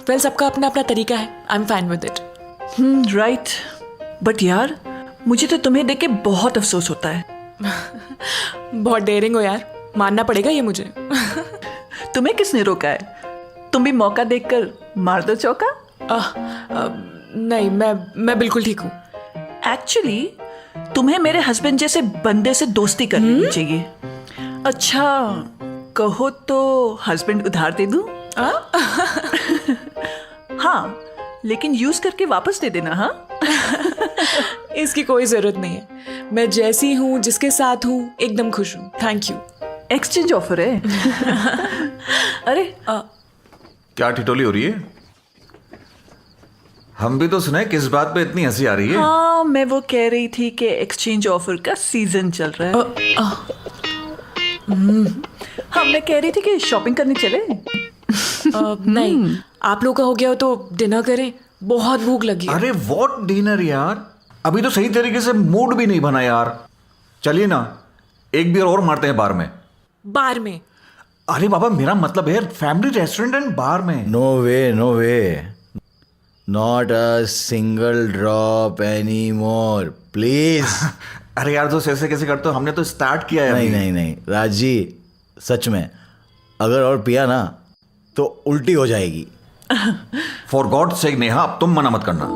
वेल, सबका अपना अपना तरीका है। I am fine with it. Right. But यार, मुझे तो तुम्हें देख के बहुत अफसोस होता है। बहुत डेयरिंग हो यार, मानना पड़ेगा ये मुझे। तुम्हें किसने रोका है? तुम भी मौका देखकर मार दो चौका। नहीं, मैं बिल्कुल ठीक हूँ। एक्चुअली तुम्हें मेरे हस्बैंड जैसे बंदे से दोस्ती करनी चाहिए। अच्छा कहो तो हस्बैंड उधार दे दूं? हाँ, लेकिन यूज करके वापस दे देना। हाँ। इसकी कोई जरूरत नहीं है। मैं जैसी हूँ, जिसके साथ हूँ, एकदम खुश हूँ। Thank you. एक्सचेंज ऑफर है। अरे क्या ठिठोली हो रही है? हम भी तो सुने, किस बात पे इतनी हंसी आ रही है? हाँ, मैं वो कह रही थी कि एक्सचेंज ऑफर का सीजन चल रहा है। हाँ, मैं कह रही थी कि शॉपिंग करने चले। नहीं, आप लोग का हो गया हो तो डिनर करें, बहुत भूख लगी है। अरे व्हाट डिनर यार, अभी तो सही तरीके से मूड भी नहीं बना यार। चलिए ना, एक बियर और मारते हैं बार में। बार में? अरे बाबा, मेरा मतलब है फैमिली रेस्टोरेंट एंड बार में। No way, no way, not a single drop any more please. अरे यार, तो ऐसे कैसे करते हो? हमने तो स्टार्ट किया है। नहीं नहीं नहीं राज जी, सच में अगर और पिया ना तो उल्टी हो जाएगी। फॉर गॉड सेक नेहा, अब तुम मना मत करना।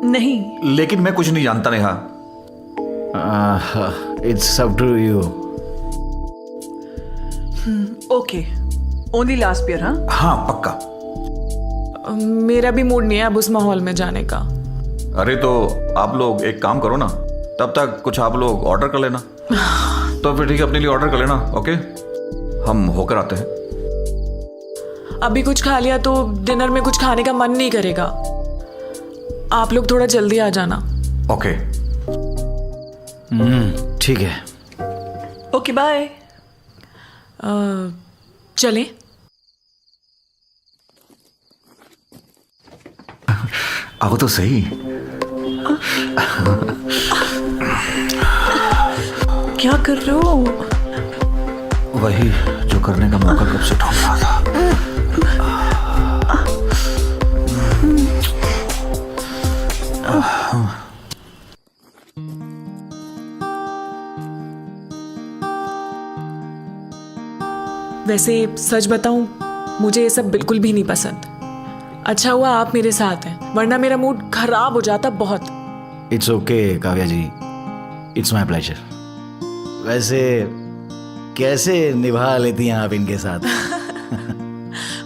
नहीं। लेकिन मैं कुछ नहीं जानता Neha. It's up to you. Okay, only last beer. हाँ हाँ पक्का। मेरा भी मूड नहीं है अब उस माहौल में जाने का। अरे तो आप लोग एक काम करो ना, तब तक कुछ आप लोग ऑर्डर कर लेना। तो फिर ठीक है, अपने लिए ऑर्डर कर लेना। ओके, हम होकर आते हैं। अभी कुछ खा लिया तो डिनर में कुछ खाने का मन नहीं करेगा। आप लोग थोड़ा जल्दी आ जाना। ओके। ठीक है। Okay bye. चलें? आओ तो सही। क्या कर रहे हो? वही जो करने का मौका कब से ढूंढ रहा था। वैसे सच बताऊं, मुझे ये सब बिल्कुल भी नहीं पसंद। अच्छा हुआ आप मेरे साथ हैं, वरना मेरा मूड खराब हो जाता बहुत। It's okay Kavya ji, it's my pleasure. वैसे कैसे निभा लेती हैं आप इनके साथ?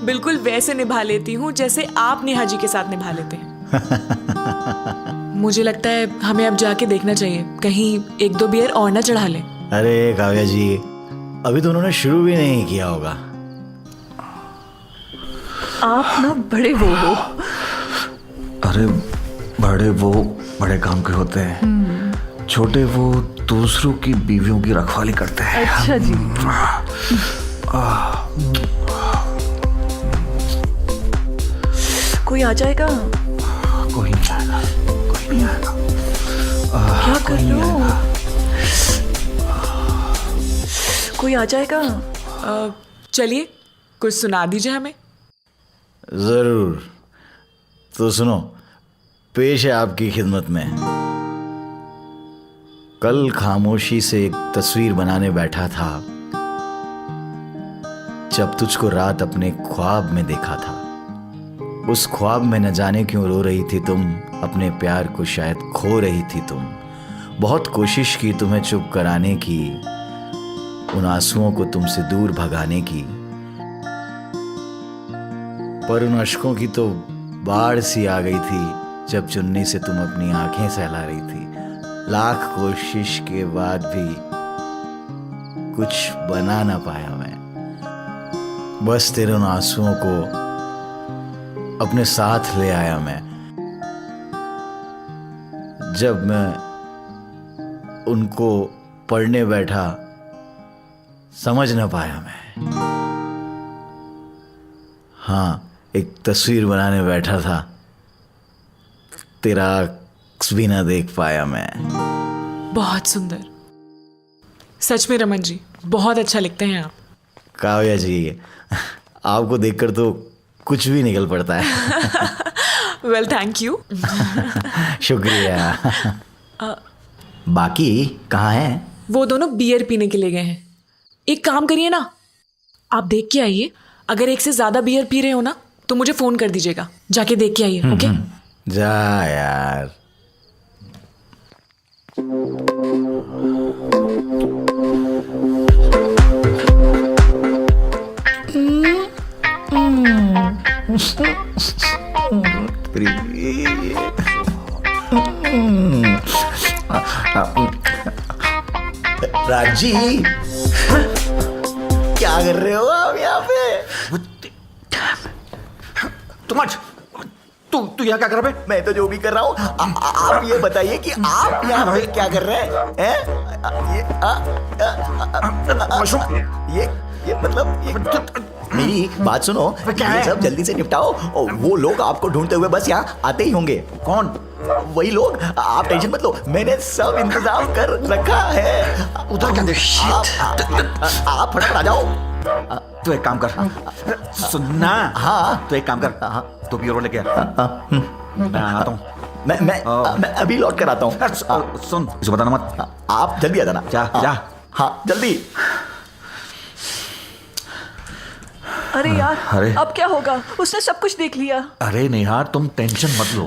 बिल्कुल वैसे निभा लेती हूँ जैसे आप नेहा जी के साथ निभा लेते हैं। मुझे लगता है हमें अब जाके देखना चाहिए, कहीं 1-2 बियर और ना चढ़ा लें। अरे काव्या जी, अभी तो उन्होंने शुरू भी नहीं किया होगा। आप ना बड़े वो हो। अरे बड़े वो बड़े काम के होते हैं, छोटे वो दूसरों की बीवियों की रखवाली करते हैं। अच्छा जी। कोई आ जाएगा? कोई नहीं आएगा, कोई नहीं आएगा। क्या कर रहे हो? कोई आ जाएगा? चलिए कुछ सुना दीजिए हमें। जरूर। तो सुनो, पेश है आपकी खिदमत में। कल खामोशी से एक तस्वीर बनाने बैठा था, जब तुझको रात अपने ख्वाब में देखा था। उस ख्वाब में न जाने क्यों रो रही थी तुम, अपने प्यार को शायद खो रही थी तुम। बहुत कोशिश की तुम्हें चुप कराने की, उन आंसुओं को तुमसे दूर भगाने की, पर उन अश्कों की तो बाढ़ सी आ गई थी जब चुन्नी से तुम अपनी आंखें सहला रही थी। लाख कोशिश के बाद भी कुछ बना ना पाया मैं, बस तेरे उन आंसुओं को अपने साथ ले आया मैं। जब मैं उनको पढ़ने बैठा समझ ना पाया मैं। हाँ, एक तस्वीर बनाने बैठा था, तेरा अक्स भी ना देख पाया मैं। बहुत सुंदर, सच में रमन जी बहुत अच्छा लिखते हैं आप। काव्या जी, आपको देखकर तो कुछ भी निकल पड़ता है। Well thank you. शुक्रिया। बाकी कहाँ हैं? वो दोनों बियर पीने के लिए गए हैं। एक काम करिए ना, आप देख के आइए। अगर एक से ज्यादा बियर पी रहे हो ना तो मुझे फोन कर दीजिएगा, जाके देख के आइए। ओके जा यार। राजी, क्या कर रहे हो आप यहाँ पे? तुम आज तू यहाँ क्या कर रहा है? मैं तो जो भी कर रहा हूँ, आप ये बताइए कि आप यहाँ पे क्या कर रहे हैं? ये मतलब ये मेरी बात सुनो, ये सब जल्दी से निपटाओ। वो लोग आपको ढूंढते हुए बस यहाँ आते ही होंगे। कौन? वही लोग, आप टेंशन मत लो, मैंने सब इंतजाम कर रखा है। उधर क्या देख? आप फटाफट आ जाओ। तू एक काम कर, सुनना। हाँ, तो एक काम कर, तू बियर लेके आ, मैं आता हूँ। मैं अभी लौट कर आता हूँ। सुन, इसे बताना मत। आप जल्दी आ जाना। जा जा। हाँ जल्दी। अरे यार, अरे। अब क्या होगा? उसने सब कुछ देख लिया। अरे नेहा, तुम टेंशन मत लो,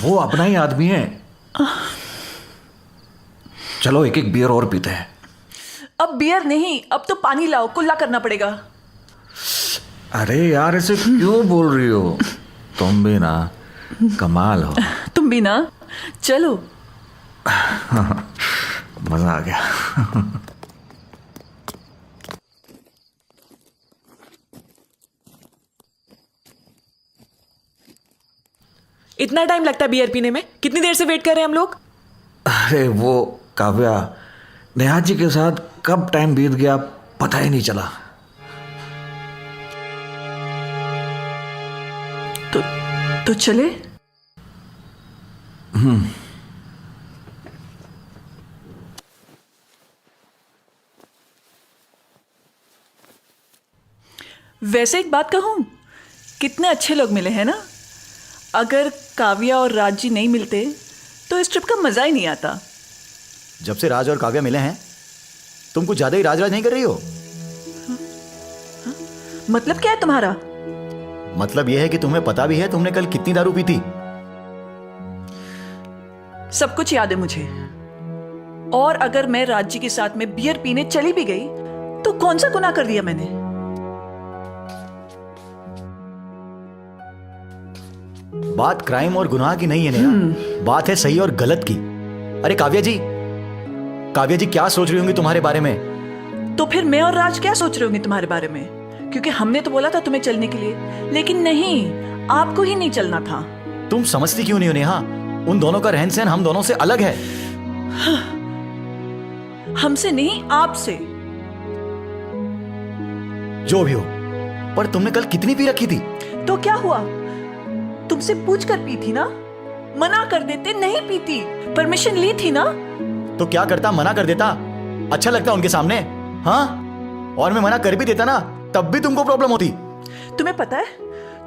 वो अपना ही आदमी है। चलो एक एक बियर और पीते हैं। अब बियर नहीं, अब तो पानी लाओ, कुल्ला करना पड़ेगा। अरे यार, ऐसे क्यों बोल रही हो? तुम भी ना कमाल हो। तुम भी ना। चलो। मजा आ गया। इतना टाइम लगता है बियर पीने में? कितनी देर से वेट कर रहे हैं हम लोग? अरे वो काव्या, नेहा जी के साथ कब टाइम बीत गया पता ही नहीं चला। तो चले? वैसे एक बात कहूं, कितने अच्छे लोग मिले हैं ना। अगर काव्या और राज जी नहीं मिलते तो इस ट्रिप का मजा ही नहीं आता। जब से राज और काव्या मिले हैं तुम कुछ ज्यादा ही राज नहीं कर रही हो। मतलब क्या है तुम्हारा? मतलब यह है कि तुम्हें पता भी है तुमने कल कितनी दारू पी थी। सब कुछ याद है मुझे। और अगर मैं राज जी के साथ में बियर पीने चली भी गई तो कौन सा गुनाह कर दिया मैंने? बात क्राइम और गुनाह की नहीं है नेहा, बात है सही और गलत की। अरे काव्या जी क्या सोच रही होंगी तुम्हारे बारे में? तो फिर मैं और राज क्या सोच रहे होंगे तुम्हारे बारे में? क्योंकि हमने तो बोला था तुम्हें चलने के लिए, लेकिन नहीं, आपको ही नहीं चलना था। तुम समझती क्यों नहीं हो नेहा? उन दोनों का रहन सहन हम दोनों से अलग है। हमसे नहीं, आपसे। जो भी हो, पर तुमने कल कितनी पी रखी थी? तो क्या हुआ? तुमसे पूछ कर पी थी ना। मना कर देते नहीं पीती, परमिशन ली थी ना। तो क्या करता, मना कर देता? अच्छा लगता उनके सामने? हाँ, और मैं मना कर भी देता ना तब भी तुमको प्रॉब्लम होती। तुम्हें पता है,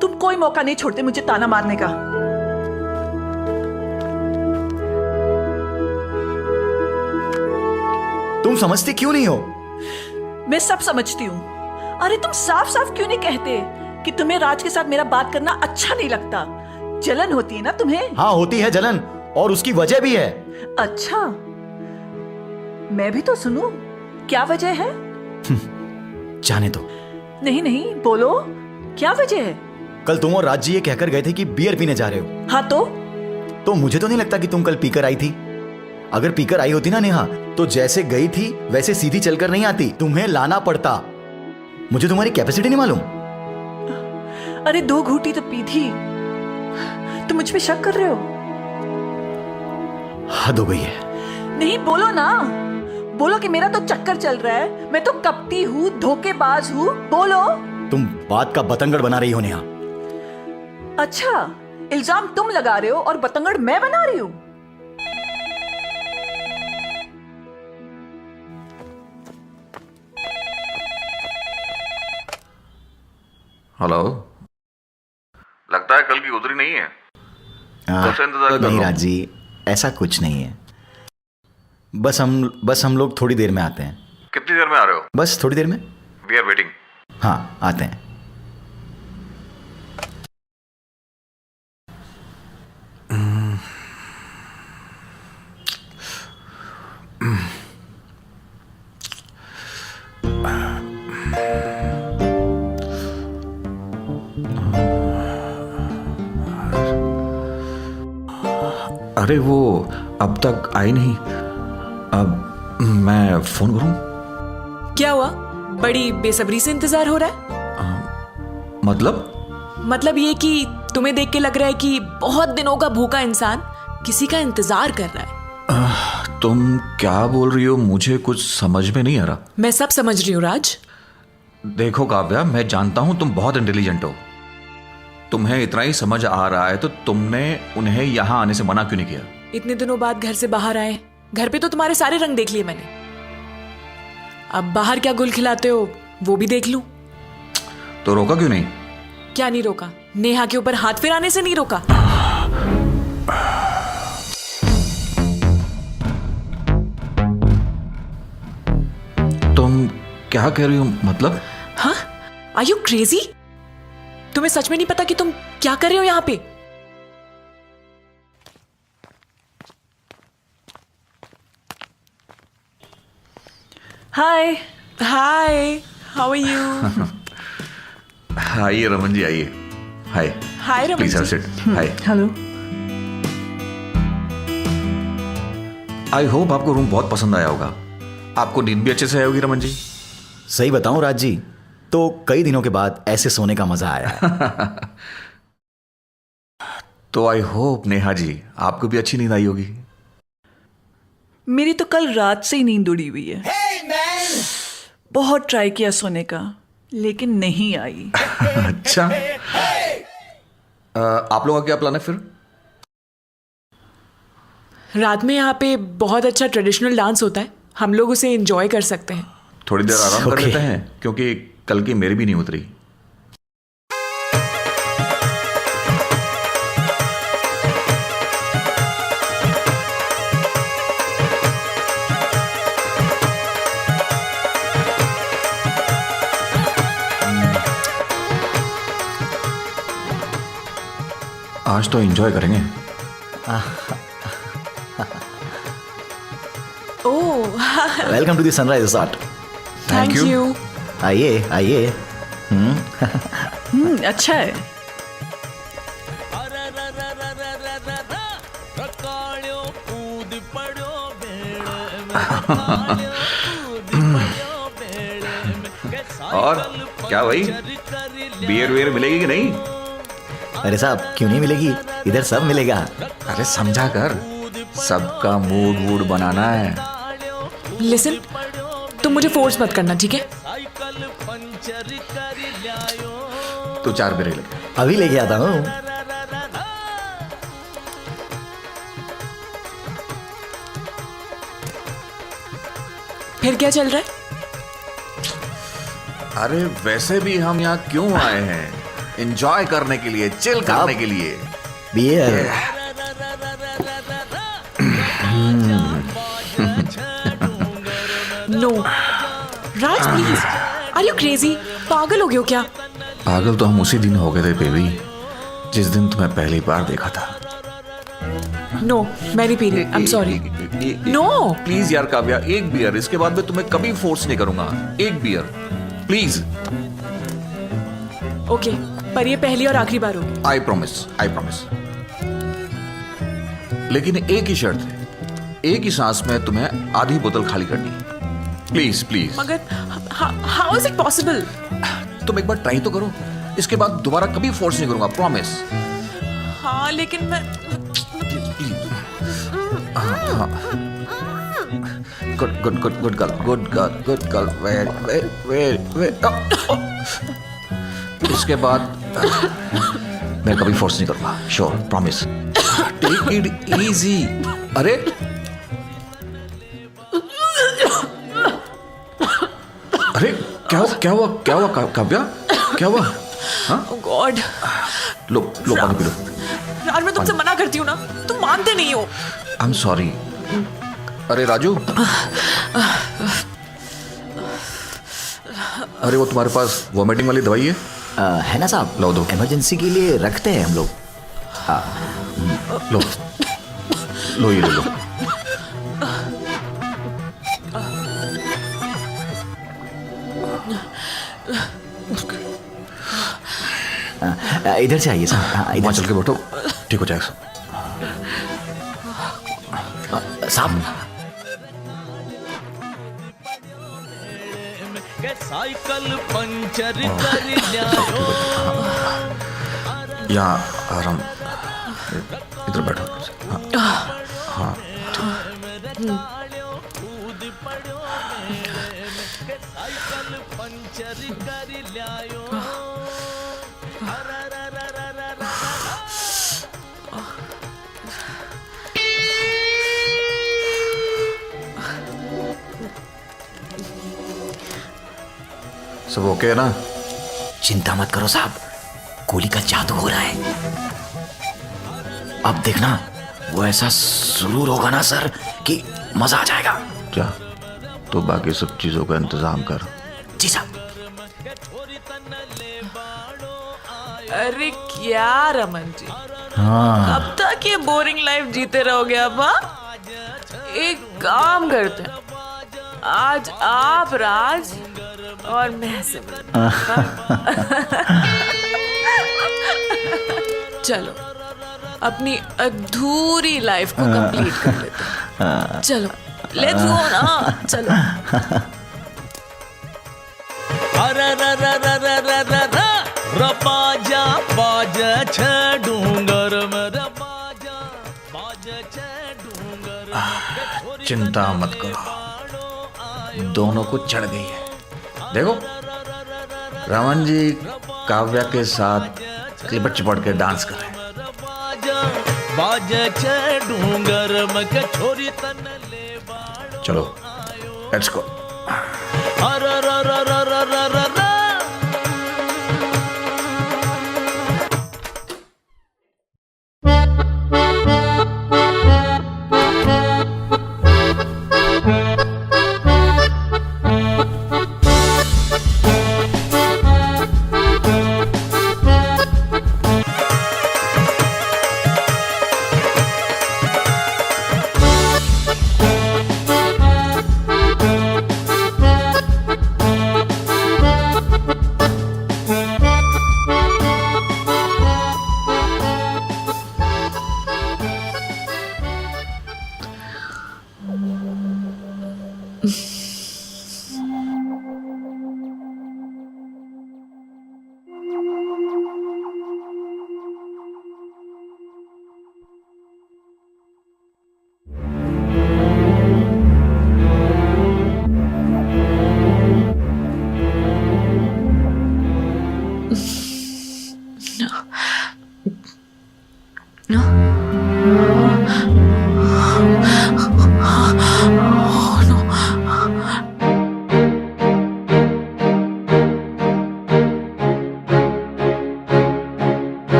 तुम कोई मौका नहीं छोड़ते मुझे ताना मारने का। तुम समझती क्यों नहीं हो? मैं सब समझती हूँ। अरे तुम साफ साफ क्यों नहीं कहते कि तुम्हें राज के साथ मेरा बात करना अच्छा नहीं लगता? जलन होती है ना तुम्हें? हाँ होती है जलन, और उसकी वजह भी है। अच्छा, मैं भी तो सुनूं, क्या वजह है? जाने दो। नहीं नहीं, बोलो, क्या वजह है? कल तुम और राज जी ये कहकर गए थे कि बियर पीने जा रहे हो। हाँ तो मुझे तो नहीं लगता कि तुम कल पीकर आई थी। अगर पीकर आई होती ना नेहा, तो जैसे गई थी वैसे सीधी चलकर नहीं आती, तुम्हें लाना पड़ता। मुझे तुम्हारी कैपेसिटी नहीं मालूम। अरे 2 घूंटी तो पी थी, तुम मुझ पे शक कर रहे हो? हद हो गई है। नहीं, बोलो ना, बोलो कि मेरा तो चक्कर चल रहा है, मैं तो कपटी हूँ, धोखेबाज हूँ, बोलो। तुम बात का बतंगड़ बना रही हो नेहा। अच्छा, इल्जाम तुम लगा रहे हो और बतंगड़ मैं बना रही हूँ? हेलो, लगता है कल की उतरी नहीं है। कब से इंतजार कर रहा नहीं हूं? राज जी, ऐसा कुछ नहीं है। बस हम लोग थोड़ी देर में आते हैं। कितनी देर में आ रहे हो? बस थोड़ी देर में। We are waiting. हाँ, आते हैं। अरे वो अब तक आई नहीं, अब मैं फोन करूं? क्या हुआ? बड़ी बेसब्री से इंतजार हो रहा है? मतलब ये कि तुम्हें देख के लग रहा है कि बहुत दिनों का भूखा इंसान किसी का इंतजार कर रहा है। तुम क्या बोल रही हो? मुझे कुछ समझ में नहीं आ रहा। मैं सब समझ रही हूँ राज। देखो काव्या, मैं जानता हूं तुम बहुत इंटेलिजेंट हो। तुम्हें इतना ही समझ आ रहा है तो तुमने उन्हें यहां आने से मना क्यों नहीं किया? इतने दिनों बाद घर से बाहर आए, घर पे तो तुम्हारे सारे रंग देख लिए मैंने, अब बाहर क्या गुल खिलाते हो वो भी देख लूं। तो रोका क्यों नहीं? क्या नहीं रोका? नेहा के ऊपर हाथ फिराने से नहीं रोका। तुम क्या कह रही हो? मतलब? हाँ, आर यू क्रेजी? तुम्हें सच में नहीं पता कि तुम क्या कर रहे हो यहाँ पे? Hi. Hi, how are you? आइए रमन जी, आइए। Hi. Hi Raman please have जी। Sit. Hi. Hello. I hope आपको रूम बहुत पसंद आया होगा। आपको नींद भी अच्छे से आई होगी रमन जी। सही बताऊं राज जी, तो कई दिनों के बाद ऐसे सोने का मजा आया है। तो आई होप नेहा जी आपको भी अच्छी नींद आई होगी। मेरी तो कल रात से ही नींद उड़ी हुई है। Hey man! बहुत ट्राई किया सोने का, लेकिन नहीं आई। अच्छा आप लोगों का क्या प्लान है फिर? रात में यहाँ पे बहुत अच्छा ट्रेडिशनल डांस होता है, हम लोग उसे एंजॉय कर सकते हैं। थोड़ी देर आराम कर Okay. लेते हैं क्योंकि कल की मेरी भी नहीं उतरी। आज तो एंजॉय करेंगे। Oh welcome to the Sunrise resort. Thank you. You. आइए आइए। अच्छा है। और क्या भाई, बियर वियर मिलेगी कि नहीं? अरे साहब क्यों नहीं मिलेगी, इधर सब मिलेगा। अरे समझा कर, सबका मूड वूड बनाना है। लिसन, तुम मुझे फोर्स मत करना, ठीक है? तो 4 बियर लेके। अभी लेके आता हूँ। फिर क्या चल रहा है? अरे वैसे भी हम यहाँ क्यों आए हैं? एंजॉय करने के लिए, चिल करने के लिए। Beer. No Raj, please, are you crazy? पागल हो गए हो क्या? पागल तो हम उसी दिन हो गए थे बेबी, जिस दिन तुम्हें पहली बार देखा था। नो, मैं नहीं पी रही, I am sorry. No please यार काव्या, एक बियर, इसके बाद मैं तुम्हें कभी फोर्स नहीं करूंगा। एक बियर प्लीज। ओके, पर ये पहली और आखिरी बार होगी। I promise. लेकिन एक ही शर्त है, एक ही सांस में तुम्हें आधी बोतल खाली करनी है। Please please. मगर हाउ इज इट पॉसिबल? तुम एक बार ट्राई तो करो, इसके बाद दोबारा कभी फोर्स नहीं करूंगा, प्रॉमिस। हाँ लेकिन मैं गुड गर्ल, वेरी। इसके बाद मैं कभी फोर्स नहीं करूंगा, sure, promise. Take it easy. अरे अरे क्या हुआ काव्या, क्या हुआ? गॉड, लो पानी पी लो। राज मैं तुमसे मना करती हूँ ना, तुम मानते नहीं हो। आई एम सॉरी। अरे राजू, अरे वो तुम्हारे पास वॉमिटिंग वाली दवाई है? है ना साहब, लो दो। इमरजेंसी के लिए रखते हैं हम लोग। लो ये लो। इधर से आइए साहब। हाँ, इधर वहां चल के बैठो, ठीक हो जाएगा साहब। साइकिल पंचर कर लियायो। यहाँ आराम, इधर बैठो। हाँ सब ओके है ना? चिंता मत करो साहब, गोली का जादू हो रहा है। अब देखना, वो ऐसा सुरूर होगा ना सर कि मजा आ जाएगा। क्या? तो बाकी सब चीजों का इंतजाम कर। जी साहब। अरे क्या रमन जी, हाँ कब तक ये बोरिंग लाइफ जीते रहोगे? अब एक काम करते हैं, आज आप राज और मैं सिमरन। चलो अपनी अधूरी लाइफ को कंप्लीट कर लेते हैं। चलो लेट्स गो ना, चलो। बाजा बाजा छ डूंगर में चिंता मत करो, दोनों को चढ़ गई है। देखो रमन जी काव्या के साथ लिपट चिपट के डांस कर रहे हैं। बाजे छे डूंगर मक छोरी तन ले चलो लेट्स गो।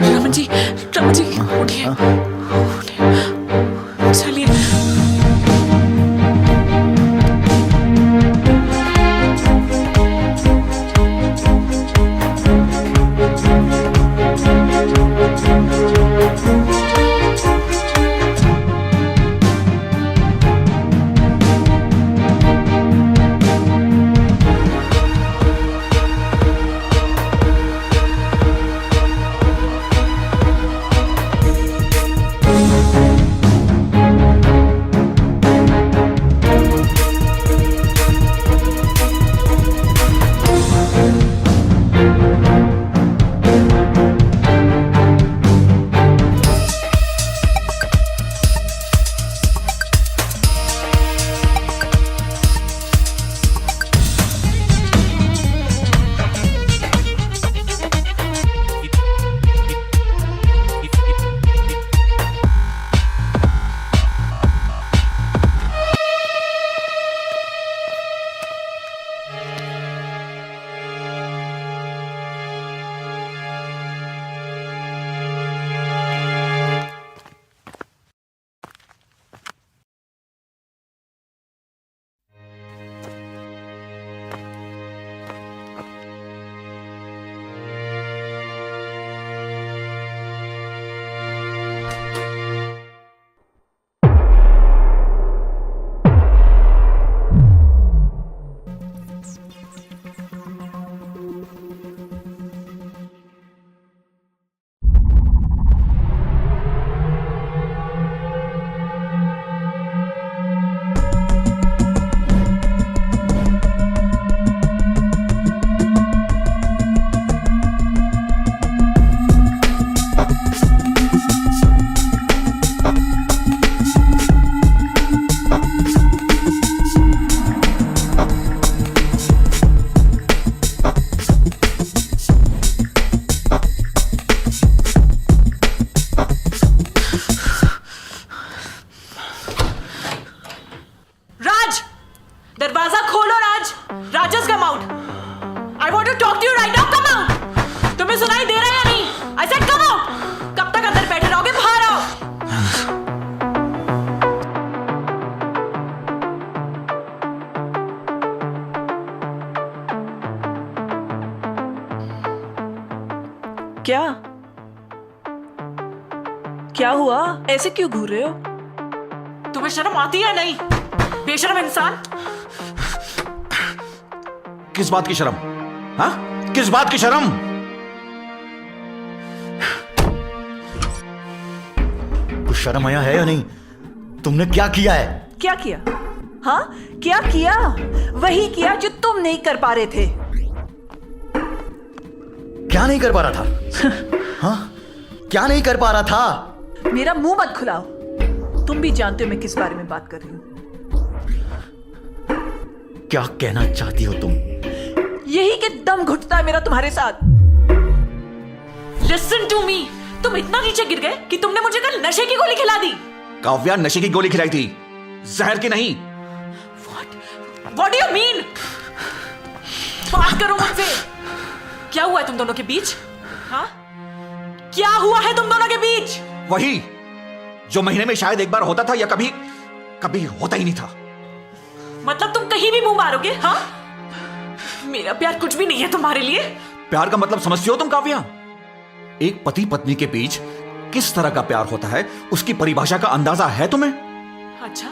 रमन जी उठिए, चलिए। दरवाजा खोलो राज। राजस come out. I want to talk to you right now, come out. तुम्हें सुनाई दे रहा है या नहीं? I said come out. कब तक अंदर बैठे रहोगे? बाहर आओ। क्या क्या हुआ? ऐसे क्यों घूर रहे हो? तुम्हें शर्म आती है नहीं? बेशर्म इंसान। किस बात की शर्म? हाँ, किस बात की शर्म? कुछ शर्म आया है या नहीं? तुमने क्या किया है? क्या किया? हाँ, क्या किया? वही किया जो तुम नहीं कर पा रहे थे। क्या नहीं कर पा रहा था? हाँ, क्या नहीं कर पा रहा था? मेरा मुंह मत खुलाओ। तुम भी जानते हो मैं किस बारे में बात कर रही हूं। क्या कहना चाहती हो तुम? यही कि दम घुटता है मेरा तुम्हारे साथ। लिसन टू मी, तुम इतना नीचे गिर गए कि तुमने मुझे कल नशे की गोली खिला दी। काव्या नशे की गोली खिलाई थी, जहर की नहीं। What do you mean? बात करो मुझसे। क्या हुआ है तुम दोनों के बीच? हाँ? क्या हुआ है तुम दोनों के बीच? वही जो महीने में शायद एक बार होता था, या कभी कभी होता ही नहीं था। मतलब तुम कहीं भी मुंह मारोगे? हाँ? मेरा प्यार कुछ भी नहीं है तुम्हारे लिए। प्यार का मतलब समझती हो तुम काव्या? एक पति पत्नी के बीच किस तरह का प्यार होता है, उसकी परिभाषा का अंदाजा है तुम्हें? अच्छा,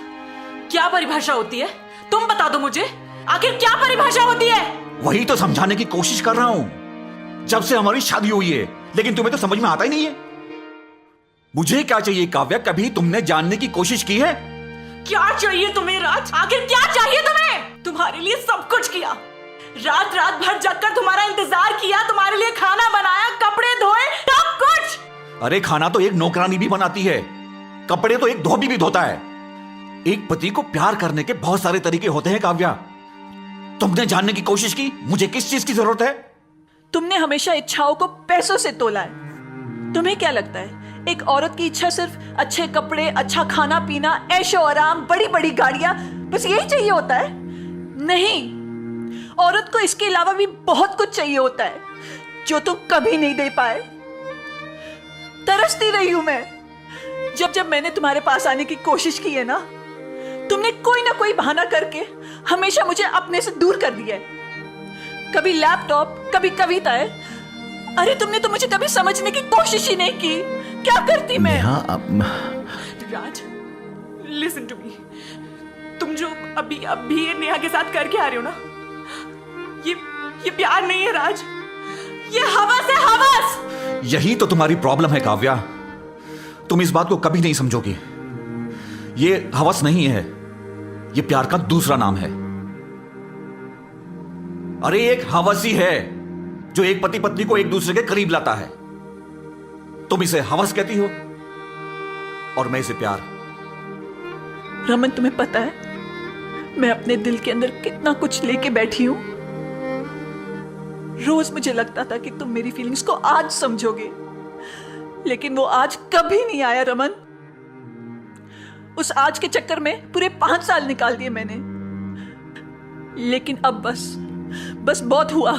क्या परिभाषा होती है? तुम बता दो मुझे, आखिर क्या परिभाषा होती है? वही तो समझाने की कोशिश कर रहा हूं जब से हमारी शादी हुई है, लेकिन तुम्हें तो समझ में आता ही नहीं है। मुझे क्या चाहिए काव्या, कभी तुमने जानने की कोशिश की है? क्या चाहिए तुम्हें राज? आखिर क्या चाहिए तुम्हें? तुम्हारे लिए सब कुछ किया, रात रात भर जगकर तुम्हारा इंतजार किया, तुम्हारे लिए खाना बनाया, कपड़े धोए, सब कुछ। अरे खाना तो एक नौकरानी भी बनाती है, कपड़े तो एक धोबी भी धोता है। एक पति को प्यार करने के बहुत सारे तरीके होते हैं काव्या। तुमने जानने की कोशिश की मुझे किस चीज की जरूरत है? तुमने हमेशा इच्छाओं को पैसों से तोला है। तुम्हें क्या लगता है एक औरत की इच्छा सिर्फ अच्छे कपड़े, अच्छा खाना पीना, ऐशो आराम, बड़ी बड़ी गाड़ियां, बस यही चाहिए होता है? नहीं, औरत को इसके अलावा भी बहुत कुछ चाहिए होता है जो तुम कभी नहीं दे पाए। तरसती रही हूं मैं। जब जब मैंने तुम्हारे पास आने की कोशिश की है ना, तुमने कोई ना कोई बहाना करके हमेशा मुझे अपने से दूर कर दिया है। कभी लैपटॉप, कभी कविताएं। अरे तुमने तो मुझे कभी समझने की कोशिश ही नहीं की। क्या करती मैं? राज, लिसन टू मी। तुम जो अभी ये नेहा के साथ करके आ रहे हो ना, ये प्यार नहीं है राज, ये हवस है, हवस। यही तो तुम्हारी प्रॉब्लम है काव्या, तुम इस बात को कभी नहीं समझोगी। ये हवस नहीं है, ये प्यार का दूसरा नाम है। अरे एक हवस ही है जो एक पति पत्नी को एक दूसरे के करीब लाता है। तुम इसे हवस कहती हो और मैं इसे प्यार। रमन, तुम्हें पता है मैं अपने दिल के अंदर कितना कुछ लेके बैठी हूं। रोज मुझे लगता था कि तुम मेरी फीलिंग्स को आज समझोगे, लेकिन वो आज कभी नहीं आया रमन। उस आज के चक्कर में पूरे 5 साल निकाल दिए मैंने। लेकिन अब बस बहुत हुआ।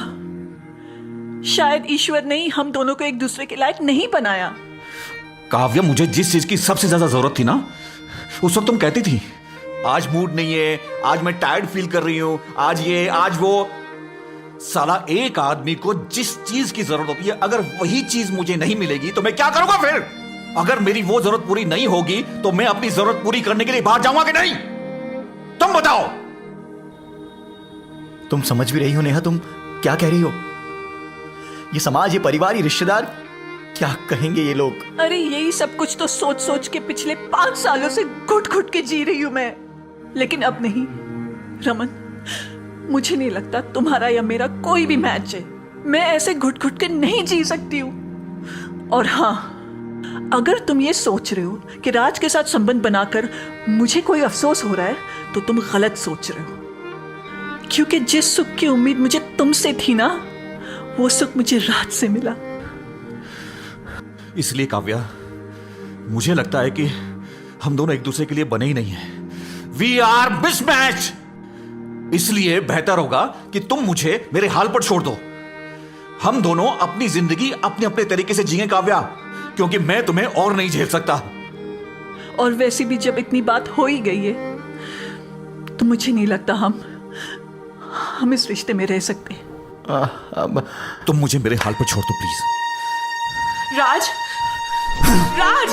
शायद ईश्वर ने ही हम दोनों को एक दूसरे के लायक नहीं बनाया। काव्या, मुझे जिस चीज की सबसे ज्यादा जरूरत थी ना, उस वक्त तुम कहती थी आज मूड नहीं है, आज मैं टायर्ड फील कर रही हूं, आज ये आज वो। साला, एक आदमी को जिस चीज की जरूरत होती है, अगर वही चीज मुझे नहीं मिलेगी तो मैं क्या करूंगा फिर? अगर मेरी वो जरूरत पूरी नहीं होगी तो मैं अपनी जरूरत पूरी करने के लिए बाहर जाऊंगा कि नहीं? तुम बताओ। तुम समझ भी रही हो नेहा, तुम क्या कह रही हो? ये समाज, ये परिवार, ये रिश्तेदार क्या कहेंगे ये लोग? अरे यही सब कुछ तो सोच सोच के पिछले 5 सालों से घुट घुट के जी रही हूं मैं। लेकिन अब नहीं रमन, मुझे नहीं लगता तुम्हारा या मेरा कोई भी मैच है। मैं ऐसे घुट घुट के नहीं जी सकती हूं। और हाँ, अगर तुम ये सोच रहे हो कि राज के साथ संबंध बनाकर मुझे कोई अफसोस हो रहा है, तो तुम गलत सोच रहे हो। क्योंकि जिस सुख की उम्मीद मुझे तुमसे थी ना, वो सुख मुझे राज से मिला। इसलिए काव्या, मुझे लगता है कि हम दोनों एक दूसरे के लिए बने ही नहीं हैं। We are mismatch. इसलिए बेहतर होगा कि तुम मुझे मेरे हाल पर छोड़ दो। हम दोनों अपनी जिंदगी अपने अपने तरीके से जिएं काव्या, क्योंकि मैं तुम्हें और नहीं झेल सकता। और वैसे भी जब इतनी बात हो ही गई है, तो मुझे नहीं लगता हम इस रिश्ते में रह सकते। तुम मुझे मेरे हाल पर छोड़ दो प्लीज। राज, राज।